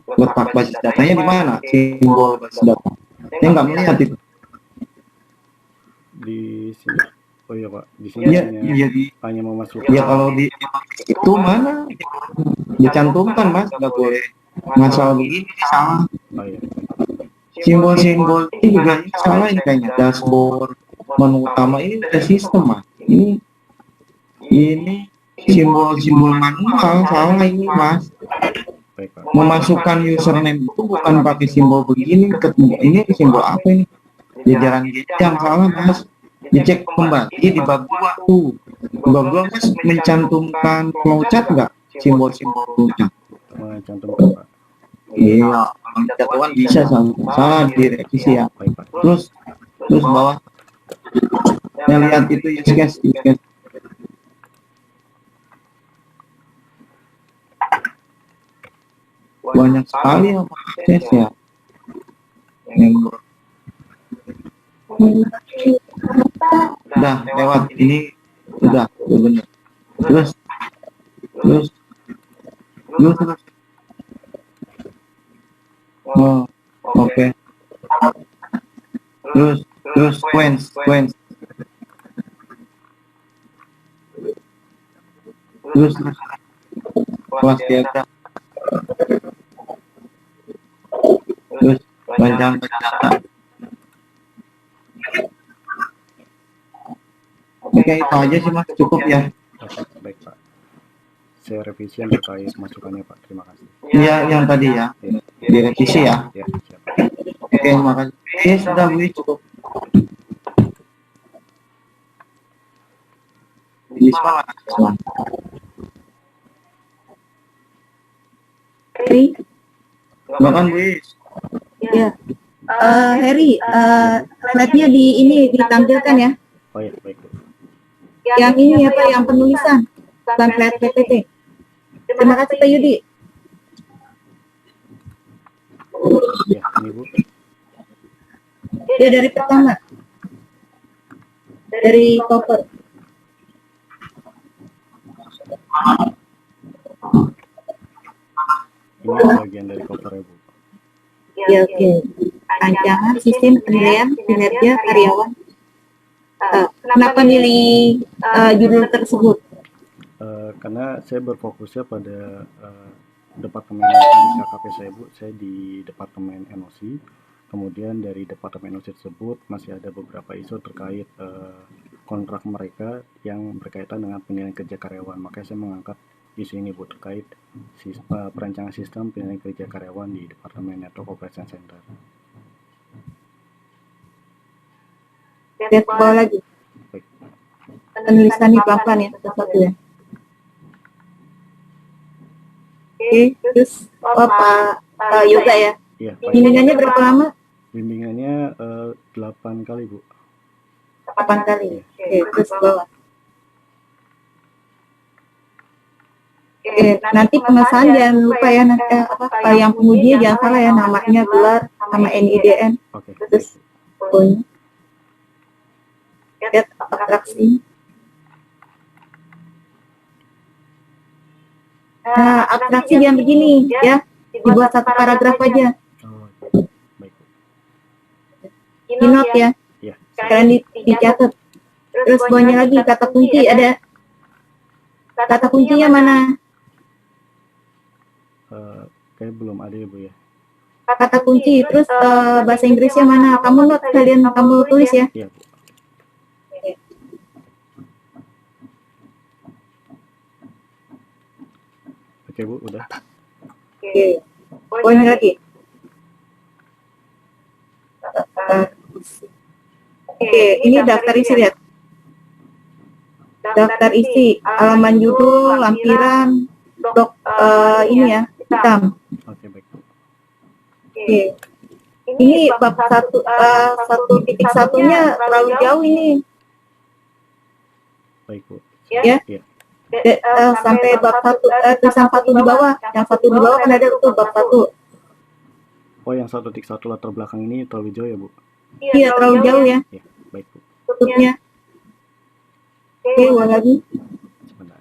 letak basis datanya di mana? Simbol basis data. Saya nggak melihat itu. Di sini. Oh iya Pak, di sini hanya memasukkan. Ya kalau di itu mana dicantumkan Mas, nggak boleh masalah begini salah. Oh iya. Simbol-simbol ini juga salah ini kayaknya. Dashboard, menu utama ini udah sistem Mas. Ini simbol-simbol manual salah ini Mas. Memasukkan username itu bukan pakai simbol begini, ini simbol apa ini? Jajaran yang salah Mas. Dicek kembali di bab 2 tuh. Bab 2 Mas mencantumkan flowchart nggak? Simbol-simbol flowchart. Mencantumkan Pak. Iya, jadwal bisa salah direvisi ya. Terus bawah. Saya lihat itu use case. Banyak sekali yang akses ya. Udah lewat ini udah benar. Terus oh oke. Terus sequence terus kelas diagram terus panjang data. Oke, itu aja sih Mas, cukup ya. Baik Pak. Saya revisi yang terkait masukannya Pak. Terima kasih. Iya, yang tadi ya. Direvisi ya. Ya, siap. Oke, terima kasih. Sudah Bu, cukup. Ini semangat. Heri, Silakan Bu. ya. Heri, slide-nya ditampilkan ya. Oh iya, baik Bu. Yang ini apa? Yang penulisan slide PPT. Terima kasih Pak Yudi. Ya, ini Bu. Ya dari pertama. Dari cover. Ini bagian dari cover ya Bu. Ya oke. Rancangan sistem penilaian kinerja karyawan. Kenapa milih judul tersebut? Karena saya berfokusnya pada departemen di KKP saya Bu, saya di departemen NOC. Kemudian dari departemen NOC tersebut masih ada beberapa isu terkait kontrak mereka yang berkaitan dengan penilaian kerja karyawan. Makanya saya mengangkat isu ini Bu terkait perancangan sistem penilaian kerja karyawan di Departemen Network Operation Center. Lihat ke bawah lagi. Baik. Penulisannya pelan-pelan ya, satu-satu ya. Oke, terus Pak Yoga ya. Iya, Pak. Bimbingannya berapa lama? Bimbingannya 8 kali Bu. 8 kali. Oke, terus bawah. Oke, nanti pengesahan jangan lupa ya, nanti yang pengujinya jangan salah ya, namanya, gelar, sama NIDN. Oke. Terus poin. Lihat atraksi. Nah, atraksi jangan begini ya, dibuat satu paragraf aja. Baik Bu. Keynote ya. Iya. Sekarang dicatat. Terus bawahnya lagi kata kunci ada. Kata kuncinya mana? Kayak belum ada ya Bu ya. Kata kunci. Terus bahasa Inggrisnya mana? Kamu note kalian kamu tulis ya. Iya Bu. Oke Bu, udah. Oke. Poin lagi. Oke, ini daftar isi lihat. Daftar isi, halaman judul, lampiran, ini ya, hitam. Oke, baik Bu. Oke. Ini bab 1.1-nya terlalu jauh ini. Baik Bu. Ya. Iya. Sampai bab 1, tulisan 1 di bawah. Yang 1 di bawah kan ada tuh bab 1. Oh, yang 1.1 latar belakang ini terlalu jauh ya Bu? Iya, terlalu jauh ya. Iya, baik Bu. Tutupnya. Oke, ulang lagi. Sebentar.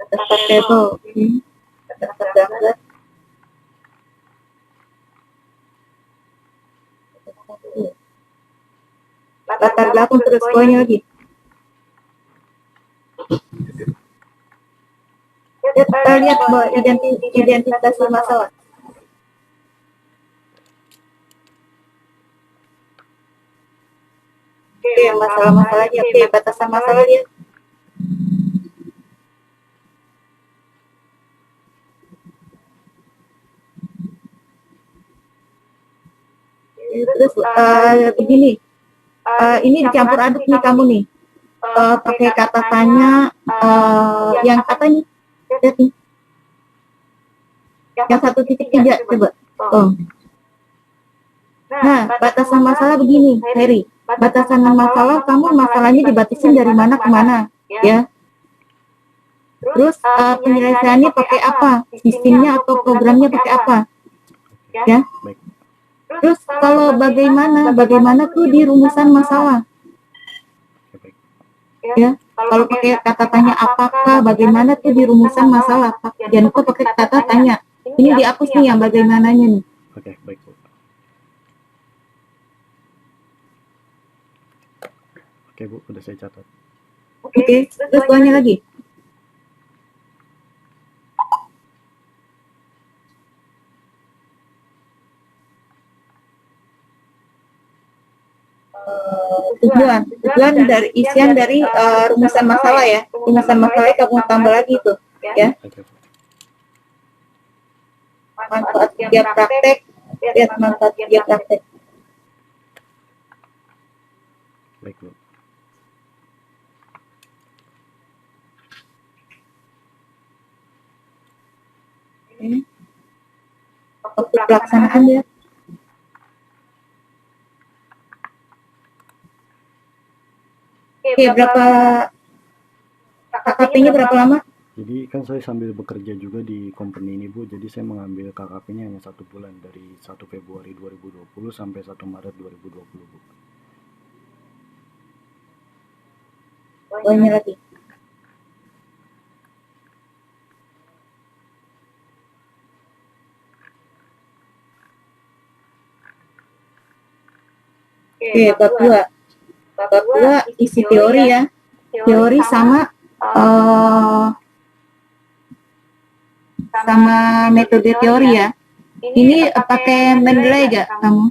Daftar table. Daftar gambar. Latar belakang terus poinnya lagi. Kita lihat bahwa identifikasi masalah. Oke, masalah-masalahnya. Oke, batasan masalahnya. Terus begini. Ini dicampur aduk nih kamu nih. Pakai kata tanya yang katanya. Lihat nih. Yang 1.3 coba. Oh. Nah, batasan masalah begini, Harry. Batasan masalah, kamu masalahnya dibatasin dari mana ke mana, ya. Terus penyelesaiannya pakai apa? Sistemnya atau programnya pakai apa? Ya. Terus kalau bagaimana tuh di rumusan masalah? Ya. Kalau pakai kata tanya apakah, bagaimana tuh di rumusan masalah? Jangan lupa pakai kata tanya. Ini dihapus nih yang bagaimananya nih. Oke, baik Bu. Oke Bu, udah saya catat. Oke, terus bawahnya lagi. Tujuan dari isian dari rumusan masalah ya. Rumusan masalahnya kamu tambah lagi tuh, ya. Manfaat kerja praktek, lihat manfaat kerja praktek. Baik Bu. Waktu pelaksanaan ya. Oke, berapa KKP-nya berapa lama? Jadi kan saya sambil bekerja juga di company ini Bu, jadi saya mengambil KKP-nya hanya 1 bulan, dari 1 Februari 2020 sampai 1 Maret 2020 Bu. Poinnya lagi. Oke, bab 2. Bab 2 isi teori ya. Teori sama sama metode teori ya. Ini pakai Mendeley gak kamu?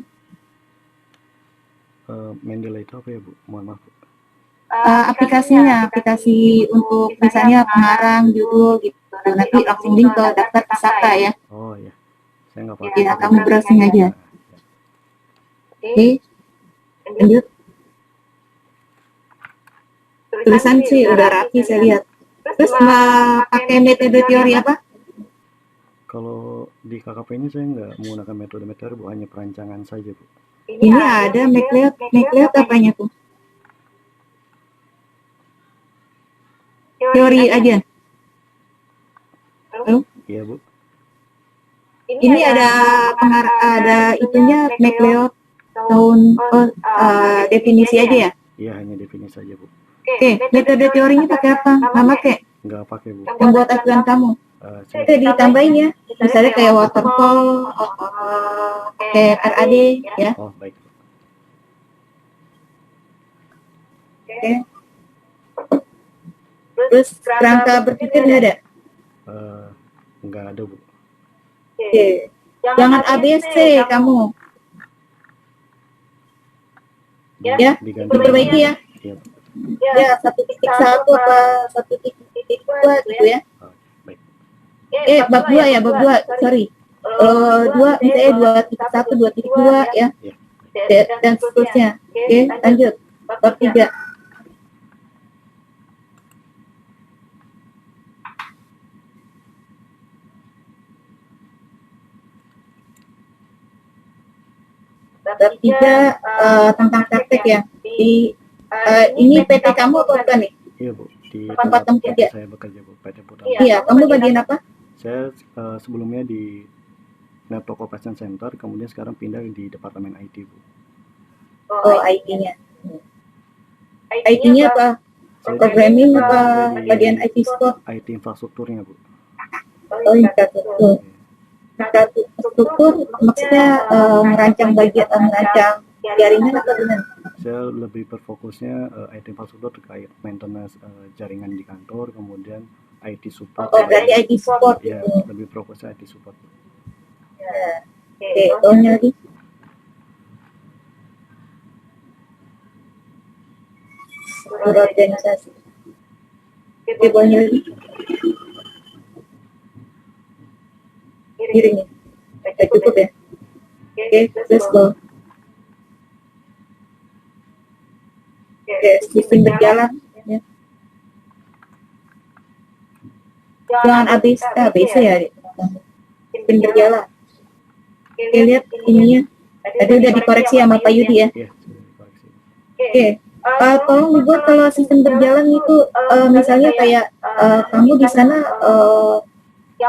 Mendeley itu apa ya, Bu? Mohon maaf, Bu. Aplikasi untuk misalnya pengarang, judul gitu. Nanti langsung link ke daftar pusaka ya. Oh iya, saya nggak pakai. Ya, kamu browsing aja. Oke, lanjut. Tulisan sih udah rapi saya lihat. Terus pakai metode teori apa? Kalau di KKP ini saya nggak menggunakan metode teori, Bu, hanya perancangan saja, Bu. Ini ada MacLeod. MacLeod apanya tuh? Teori aja. Iya, Bu. Ini ada itunya MacLeod tahun definisi aja ya? Iya, hanya definisi saja, Bu. Oke, metode teorinya pakai apa? Nama kayak Nggak pakai, Bu. yang buat acuan kamu. Itu ditambahin ya. Misalnya kayak waterfall, kayak RAD ya. Oh, baik. Oke. Terus kerangka berpikir nggak ada? Nggak ada, Bu. Oke. Jangan ABC kamu. Ya, perbaiki ya. Iya, Bu. Ya, 1.1 apa 1.2 gitu ya. Baik. Bab 2 ya, bab 2. Sorry. 2 misalnya 2.1, 2.2 ya. Dan seterusnya. Oke, lanjut. Bab 3. Bab 3 tentang praktek ya. Ini PT kamu apa bukan nih? Iya, Bu. Di tempat kerja. saya bekerja, Bu. PT Putama. Iya, kamu bagian apa? Saya sebelumnya di Network Operation Center, kemudian sekarang pindah di Departemen IT, Bu. Oh, IT-nya. IT-nya apa? Programming apa bagian IT support? IT infrastrukturnya, Bu. Oh, infrastruktur. Infrastruktur maksudnya merancang merancang jaringan atau gimana? Saya lebih berfokusnya IT infrastruktur terkait maintenance jaringan di kantor, kemudian IT support. Oh, berarti IT support ya, gitu. lebih fokusnya IT support. Ya. Oke, tahunnya lagi. Berorganisasi. Oke, bawahnya lagi. Kiringnya. Cukup ya. Oke, let's go. Oke, sistem berjalan. Ya. Jangan ABC ya. Sistem berjalan. Oke, lihat ininya. Tadi udah dikoreksi sama Pak Yudi ya. Iya, sudah dikoreksi. Oke. Tolong dibuat kalau sistem berjalan itu misalnya kayak kamu di sana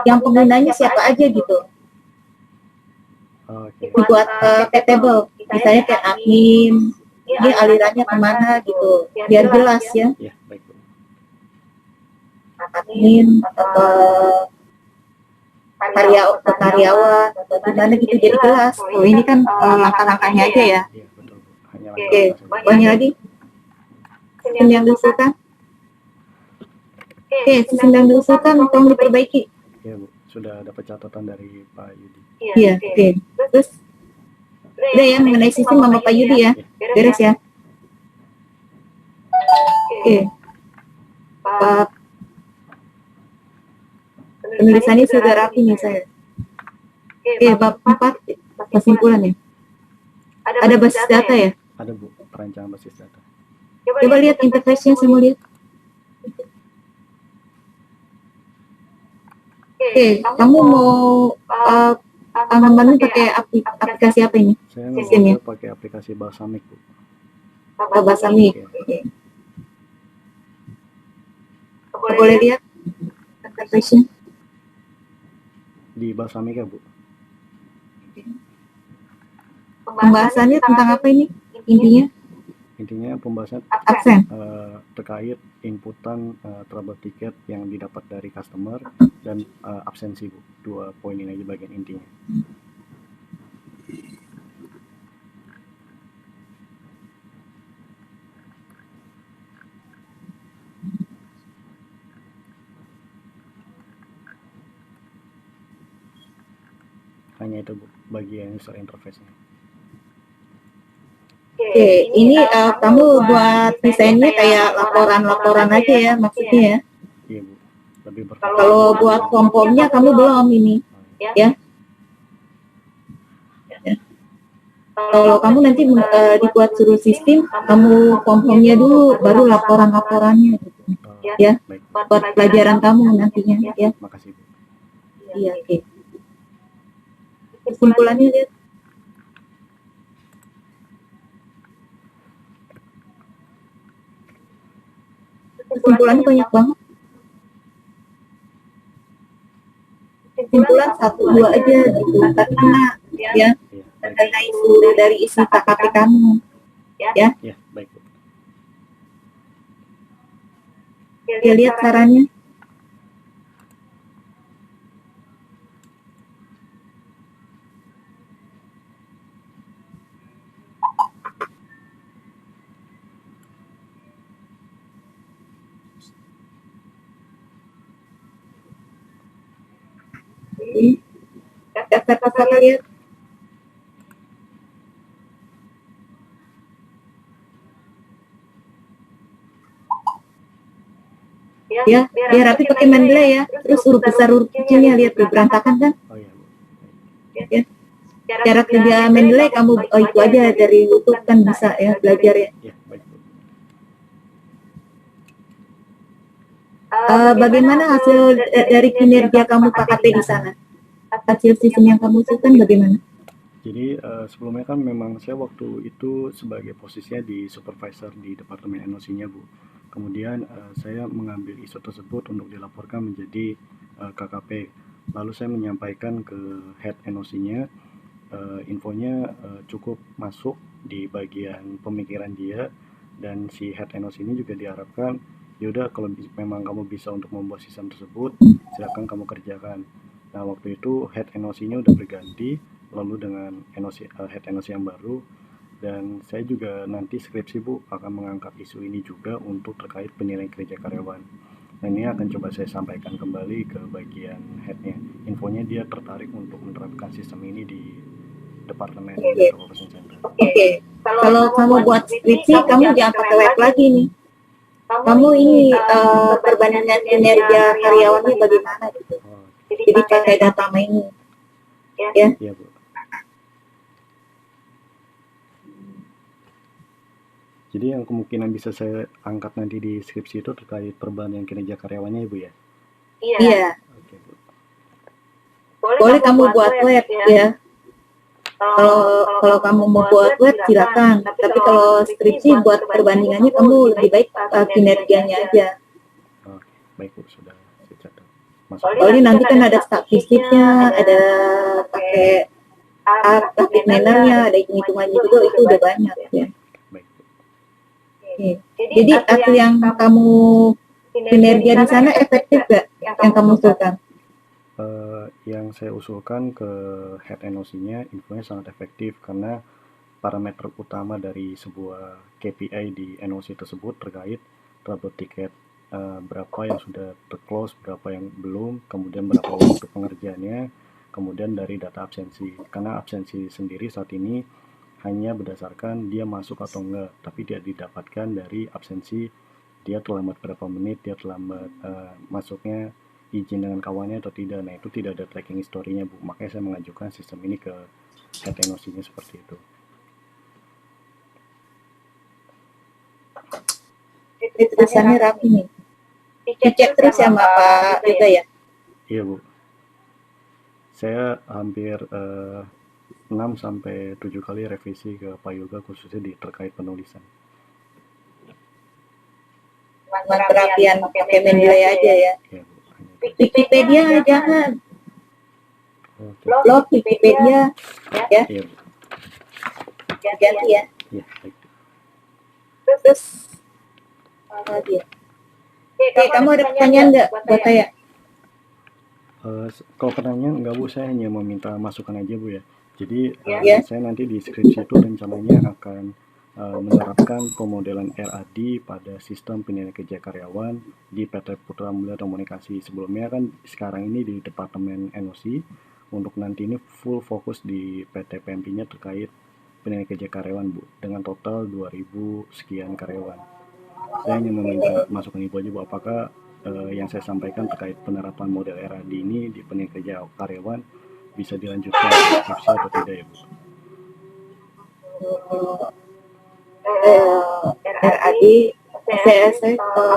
yang penggunanya siapa aja gitu. Oke. Dibuat table, misalnya kayak admin, ini alirannya kemana gitu, biar jelas ya. Iya, baik, Bu. Admin atau karyawan atau gimana gitu jadi jelas. Oh, ini kan langkah-langkahnya aja ya. Iya, betul, Bu. Hanya Oke, langkah-langkah saja. banyak lagi. Sistem yang diusulkan. Oke, sistem yang diusulkan tolong diperbaiki. Iya, Bu. Sudah dapat catatan dari Pak Yudi. Iya, oke. Terus udah ya mengenai sistem sama Pak Yudi ya. Beres ya. Oke. Pak penulisannya sudah rapi nih saya. Oke, bab 4 kesimpulan ya. Ada basis data ya. Ada, Bu, perancangan basis data. Coba lihat interface-nya saya mau lihat. Oke, kamu mau pengembangan pakai aplikasi apa ini? Saya Sistemnya. mau pakai aplikasi Balsamic, Bu. Oh, Balsamic. Oke. Boleh lihat interface-nya? Di Balsamic ya, Bu. Pembahasannya tentang apa ini? Intinya? Intinya pembahasan Absen. terkait inputan trouble ticket yang didapat dari customer dan absensi, Bu. 2 poin ini aja bagian intinya. sistemnya itu Bu, bagian user interface-nya. Oke, ini kamu buat desainnya kayak laporan-laporan aja ya maksudnya ya. Iya Bu, lebih Kalau buat form-formnya kamu belum ini, ya. Kalau kamu nanti dibuat suruh sistem, kamu form-formnya dulu, baru laporan-laporannya, gitu. Ya. Buat pelajaran kamu nantinya, ya. Makasih Bu. Iya, oke. Kesimpulannya lihat. Kesimpulannya banyak banget. Kesimpulan 1-2 aja gitu, tapi kena ya karena isu dari isi KKP kamu, ya. Ya, baik Bu. Ya lihat caranya. Kata-kata lihat. Ya, biar rapi pakai Mendeley ya. Terus huruf besar huruf kecilnya lihat tuh berantakan kan? Oh iya Bu. Ya. Cara kerja Mendeley kamu itu aja dari YouTube kan bisa ya belajar ya. Ya, baik Bu. Bagaimana hasil dari kinerja kamu KKP di sana? Hasil sistem yang kamu usulkan bagaimana? Jadi sebelumnya kan memang saya waktu itu sebagai posisinya di supervisor di Departemen NOC-nya Bu. Kemudian saya mengambil isu tersebut untuk dilaporkan menjadi KKP. Lalu saya menyampaikan ke head NOC-nya, infonya cukup masuk di bagian pemikiran dia, dan si head NOC ini juga diharapkan, yaudah kalau memang kamu bisa untuk membuat sistem tersebut, silakan kamu kerjakan. Nah waktu itu head NOC-nya udah berganti, lalu dengan head NOC yang baru, dan saya juga nanti skripsi Bu akan mengangkat isu ini juga untuk terkait penilaian kinerja karyawan. Nah ini akan coba saya sampaikan kembali ke bagian headnya. Infonya dia tertarik untuk menerapkan sistem ini di Departemen Data Operation Center. Oke. Kalau kamu buat skripsi, kamu jangan pakai web lagi nih. Kamu ini perbandingan kinerja karyawannya bagaimana gitu. Jadi pakai data mining. Ya. Iya Bu. Jadi yang kemungkinan bisa saya angkat nanti di skripsi itu terkait perbandingan kinerja karyawannya Ibu ya? Iya. Oke Bu. Boleh kamu buat web ya. Kalau kamu mau buat web silakan. Tapi kalau skripsi buat perbandingannya kamu lebih baik kinerjanya aja. Oke, baik Bu, sudah saya catat. Soalnya nanti kan ada statistiknya, ada pakai traffic manner-nya, ada hitung-hitungannya juga, itu udah banyak ya. Oke. Jadi hasil yang kamu kinerja di sana efektif gak yang kamu usulkan? Yang saya usulkan ke head NOC-nya infonya sangat efektif karena parameter utama dari sebuah KPI di NOC tersebut terkait trouble ticket, berapa yang sudah terclose, berapa yang belum, kemudian berapa waktu pengerjaannya, kemudian dari data absensi. Karena absensi sendiri saat ini hanya berdasarkan dia masuk atau enggak, tapi tidak didapatkan dari absensi dia terlambat berapa menit, dia terlambat masuknya izin dengan kawannya atau tidak. Nah itu tidak ada tracking historinya Bu, makanya saya mengajukan sistem ini ke head NOC-nya seperti itu. Tulisannya rapi nih. Dicek terus sama Pak juga ya? Iya Bu, saya hampir 6-7 kali revisi ke Pak Yoga khususnya di terkait penulisan. Perapian pakai Mendeley aja ya. Iya Bu. Wikipedia jangan. Lo Wikipedia ya. Iya Bu. Ganti ya. Iya, baik. Terus apa lagi ya? Oke, kamu ada pertanyaan nggak buat saya? Kalau pertanyaan enggak Bu, saya hanya meminta masukan aja Bu ya. Jadi Ya. saya nanti di skripsi itu rencananya akan menerapkan pemodelan RAD pada sistem penilaian kerja karyawan di PT Putra Mulia Komunikasi. Sebelumnya kan sekarang ini di Departemen NOC untuk nanti ini full fokus di PT PMP-nya terkait penilaian kerja karyawan Bu, dengan total 2000 sekian karyawan. Saya hanya meminta masukan Ibu aja Bu, apakah yang saya sampaikan terkait penerapan model RAD ini di penilaian kerja karyawan bisa dilanjutkan ke skripsi atau tidak ya Bu? RAD saya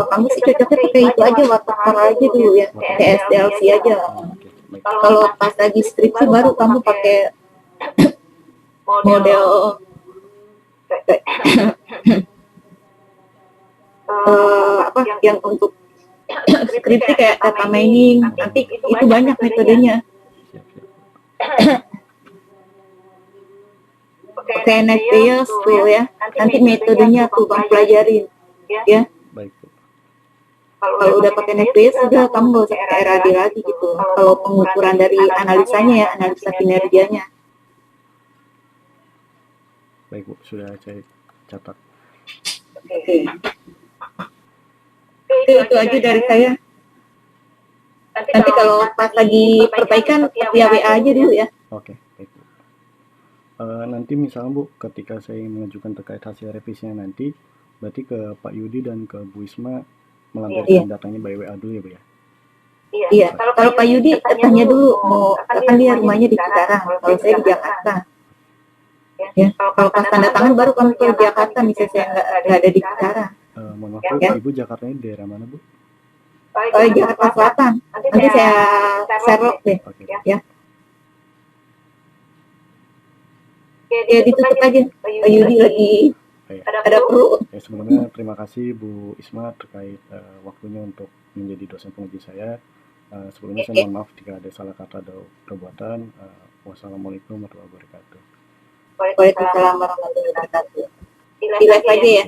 kamu sih cocoknya pakai itu aja, waterfall aja dulu ya, TSDLC aja. Kalau pas lagi skripsi baru kamu pakai model apa yang untuk skripsi kayak data mining, nanti itu banyak metodenya. Pakai NFTs tuh ya, nanti metodenya tuh kamu pelajarin ya. Baik Bu. Kalau udah pakai NFTs sudah kamu nggak usah pakai RAD lagi gitu. Kalau pengukuran dari analisanya ya, analisa kinerjanya. Baik Bu, sudah saya catat. Oke. Itu aja dari saya. Nanti kalau pas lagi perbaikan via WA aja dulu ya. Oke, baik Bu. Nanti misalnya Bu, ketika saya mengajukan terkait hasil revisinya nanti, berarti ke Pak Yudi dan ke Bu Isma melampirkan datanya by WA dulu ya Bu ya? Iya, kalau Pak Yudi tanya dulu mau, kan dia rumahnya di Cikarang, kalau saya di Jakarta. Ya, kalau pas tanda tangan baru kamu ke Jakarta, misalnya saya nggak ada di Cikarang. Mohon maaf Bu, Ibu Jakartanya di daerah mana Bu? Jakarta Selatan. Nanti saya share deh. Ya. Ya ditutup aja. Pak Yudi lagi ada perlu. Sebelumnya terima kasih Bu Isma terkait waktunya untuk menjadi dosen penguji saya. Sebelumnya saya mohon maaf jika ada salah kata atau perbuatan. Wassalamualaikum warahmatullahi wabarakatuh. Waalaikumsalam warahmatullahi wabarakatuh. Di live aja ya.